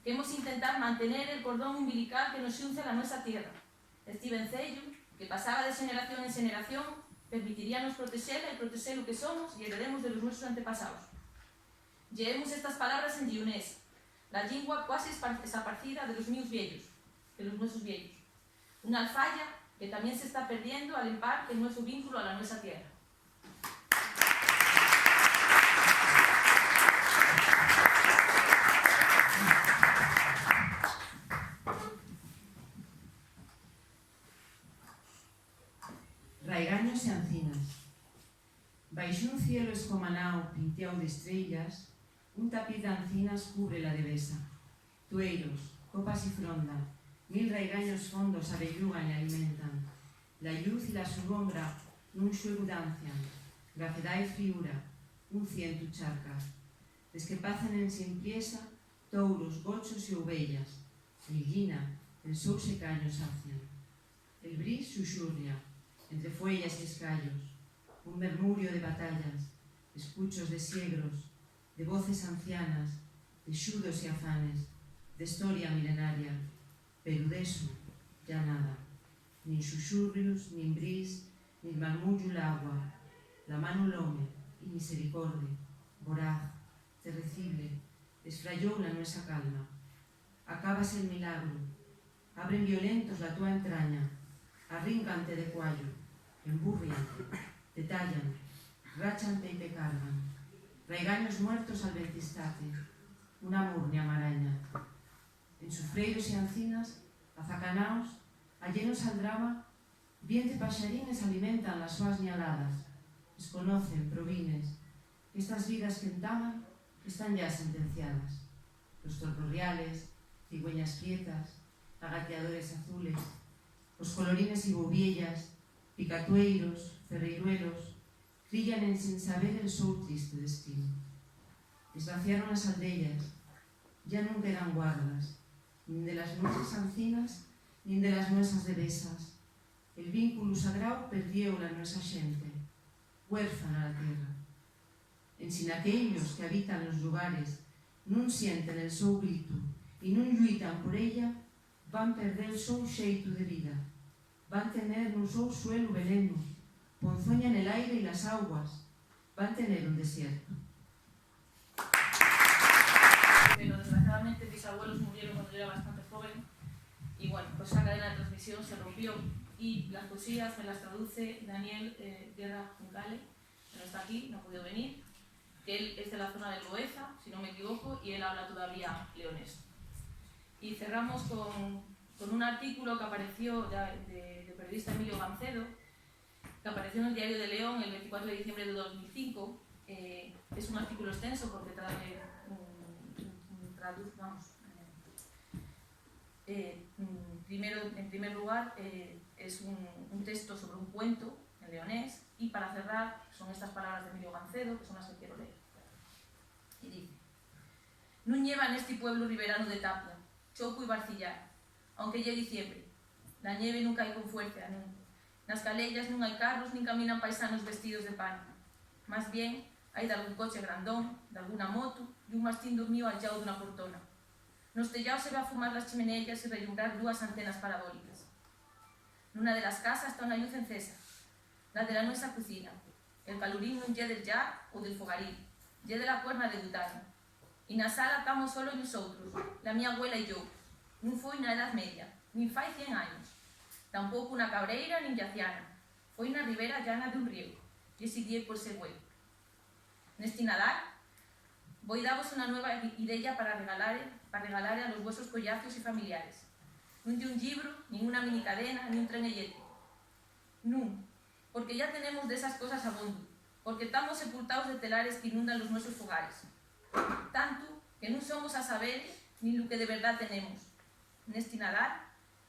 que hemos intentado mantener el cordón umbilical que nos unce a la nuestra tierra. Este vencello, que pasaba de generación en generación, permitiríanos protegerla y proteger lo que somos y heredemos de los nuestros antepasados. Llevemos estas palabras en dionés, la lengua casi desaparecida de los míos viejos, de los nuestros viejos. Una alfaya que también se está perdiendo al empar en nuestro vínculo a la nuestra tierra. Raigaños e ancinas. Baixo un cielo escomanao pinteado de estrellas, un tapiz de ancinas cubre la devesa. Tueiros, copas y fronda, 1000 raigaños fondos abellugan y alimentan. La luz y la sombra nun xuego dancian, gafedá y friura, un ciento charcas. Des que pacen en simpliesa, touros, gochos y ovellas. Liguina, el sous e caños sacian. El bris susurria, entre fuellas y escallos, un murmurio de batallas, escuchos de siegros, de voces ancianas, de xudos y afanes, de historia milenaria, pero de eso ya nada. nin susurrios, nin bris, nin marmullo l'agua, la mano l'home, y misericorde, voraz, terrible, desfrayou la nuestra calma. Acábase el milagro, abren violentos la tua entraña, arríncante de cuallo, emburriante, te tallan, ráchante y te cargan, raigaños muertos al ventistate, una murnia maraña. En sufreiros y ancinas, azacanaos, allenos al drama, bien de paxarines alimentan las suas nialadas, desconocen, provines, que estas vidas que entaman están ya sentenciadas. Los torroriales, cigüeñas quietas, agateadores azules, os colorines y bobiellas, picatueiros, ferreiruelos, crillan en sin saber el seu triste destino. Desvaciaron las aldeas, ya nunca eran guardas, nin de las nuestras ancinas, nin de las nuestras devesas. El vínculo sagrado perdió la nuestra xente, huérfana la tierra. En sin aquellos que habitan los lugares nun sienten el seu grito y nun lluitan por ella, van perder el seu xeito de vida, van tener un seu suelo veneno, ponzoña en el aire y las aguas, van tener un desierto. Pero desgraciadamente mis abuelos murieron cuando yo era bastante joven y bueno, pues esa cadena de transmisión se rompió y las poesías me las traduce Daniel Guerra Juncale, que no está aquí, no ha podido venir, que él es de la zona de Loeza, si no me equivoco, y él habla todavía leonés. Y cerramos con un artículo que apareció del periodista Emilio Gancedo, que apareció en el Diario de León el 24 de diciembre de 2005. Es un artículo extenso porque en primer lugar es un texto sobre un cuento en leonés, y para cerrar son estas palabras de Emilio Gancedo, que son las que quiero leer. Y dice: «Non lleva neste pueblo riberano de Tapia, Choco y Barcillar, aunque llegue diciembre, la nieve nunca hai con fuerza, non. Nas calellas non hai carros nin caminan paisanos vestidos de paño. Más bien, hai de algún coche grandón, de alguna moto e un mastín dormido al llao dunha portona. Nos tellaos se va a fumar las chimenellas e relumbrar dúas antenas parabólicas. Nuna de las casas está unha luz encesa, la de la nuestra cocina. El calurín non lle del ya ou del fogarín, lle de la cuerna de butano. Y na sala estamos solo nosotros, la mi abuela y yo. Non foi na Edad Media, nin fai 100 años. Tampouco una cabreira nin yaciana. Foi na ribera llana de un riego, y ese die por ser bueno. Neste Nadal, voy daros una nueva idea para regalar a los vuestros collacios y familiares. Non de un libro, nin una mini cadena, ni un tren eléctrico. Non, porque ya tenemos de esas cosas a bondo, porque estamos sepultados de telares que inundan los nuestros hogares. Tanto que non somos a saber ni lo que de verdad tenemos. Neste Nadal,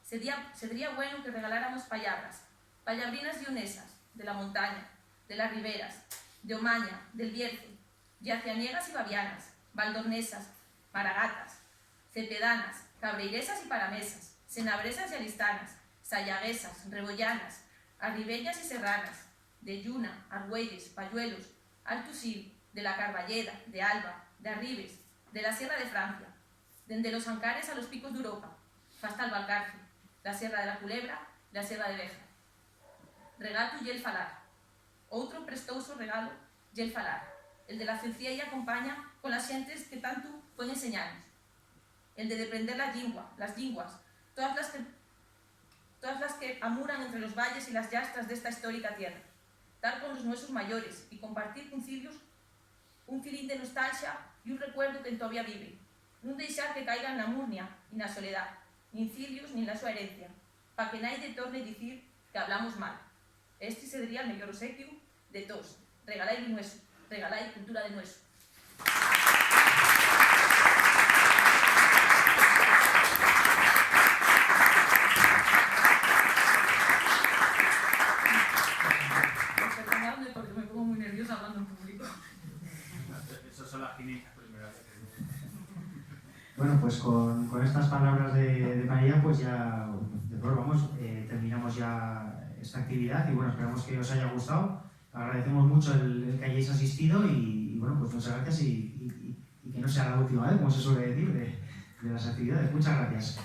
sería bueno que regaláramos pallabrinas leonesas, de la montaña, de las riberas, de Omaña, del Bierzo, yacianiegas y bavianas, valdornesas, maragatas, cepedanas, cabreiresas y paramesas, senabresas y alistanas, sayaguesas, rebollanas, arribeñas y serranas, de Yuna, Argüelles, Payuelos, Altusil, de la Carballeda, de Alba, de Arribes, de la Sierra de Francia, desde los Ancares a los picos de Europa, hasta el Valcarce, la Sierra de la Culebra, la Sierra de Beja. Regato y el falar. Outro prestoso regalo y el falar, el de la ciencia y acompaña con las xentes que tanto pueden enseñarnos. El de deprender las linguas, todas las que amuran entre los valles y las yastras de esta histórica tierra. Dar con los nuestros mayores y compartir con fillos un filín de nostalgia y un recuerdo que todavía vive. Non deixar que caigan na murnia y na soledad, nin fillos nin la súa herencia, para que nadie torne a dicir que hablamos mal. Este sería el mellor obsequio de todos. Regalai nuestro, regalai cultura de nuestro. Perdonadme porque me pongo muy nerviosa hablando en público. Eso son las 500 primeras. Bueno, pues con estas palabras de María, pues ya terminamos ya esta actividad y bueno, esperamos que os haya gustado. Agradecemos mucho el que hayáis asistido y bueno, pues muchas gracias y que no sea la última vez, como se suele decir, de las actividades. Muchas gracias.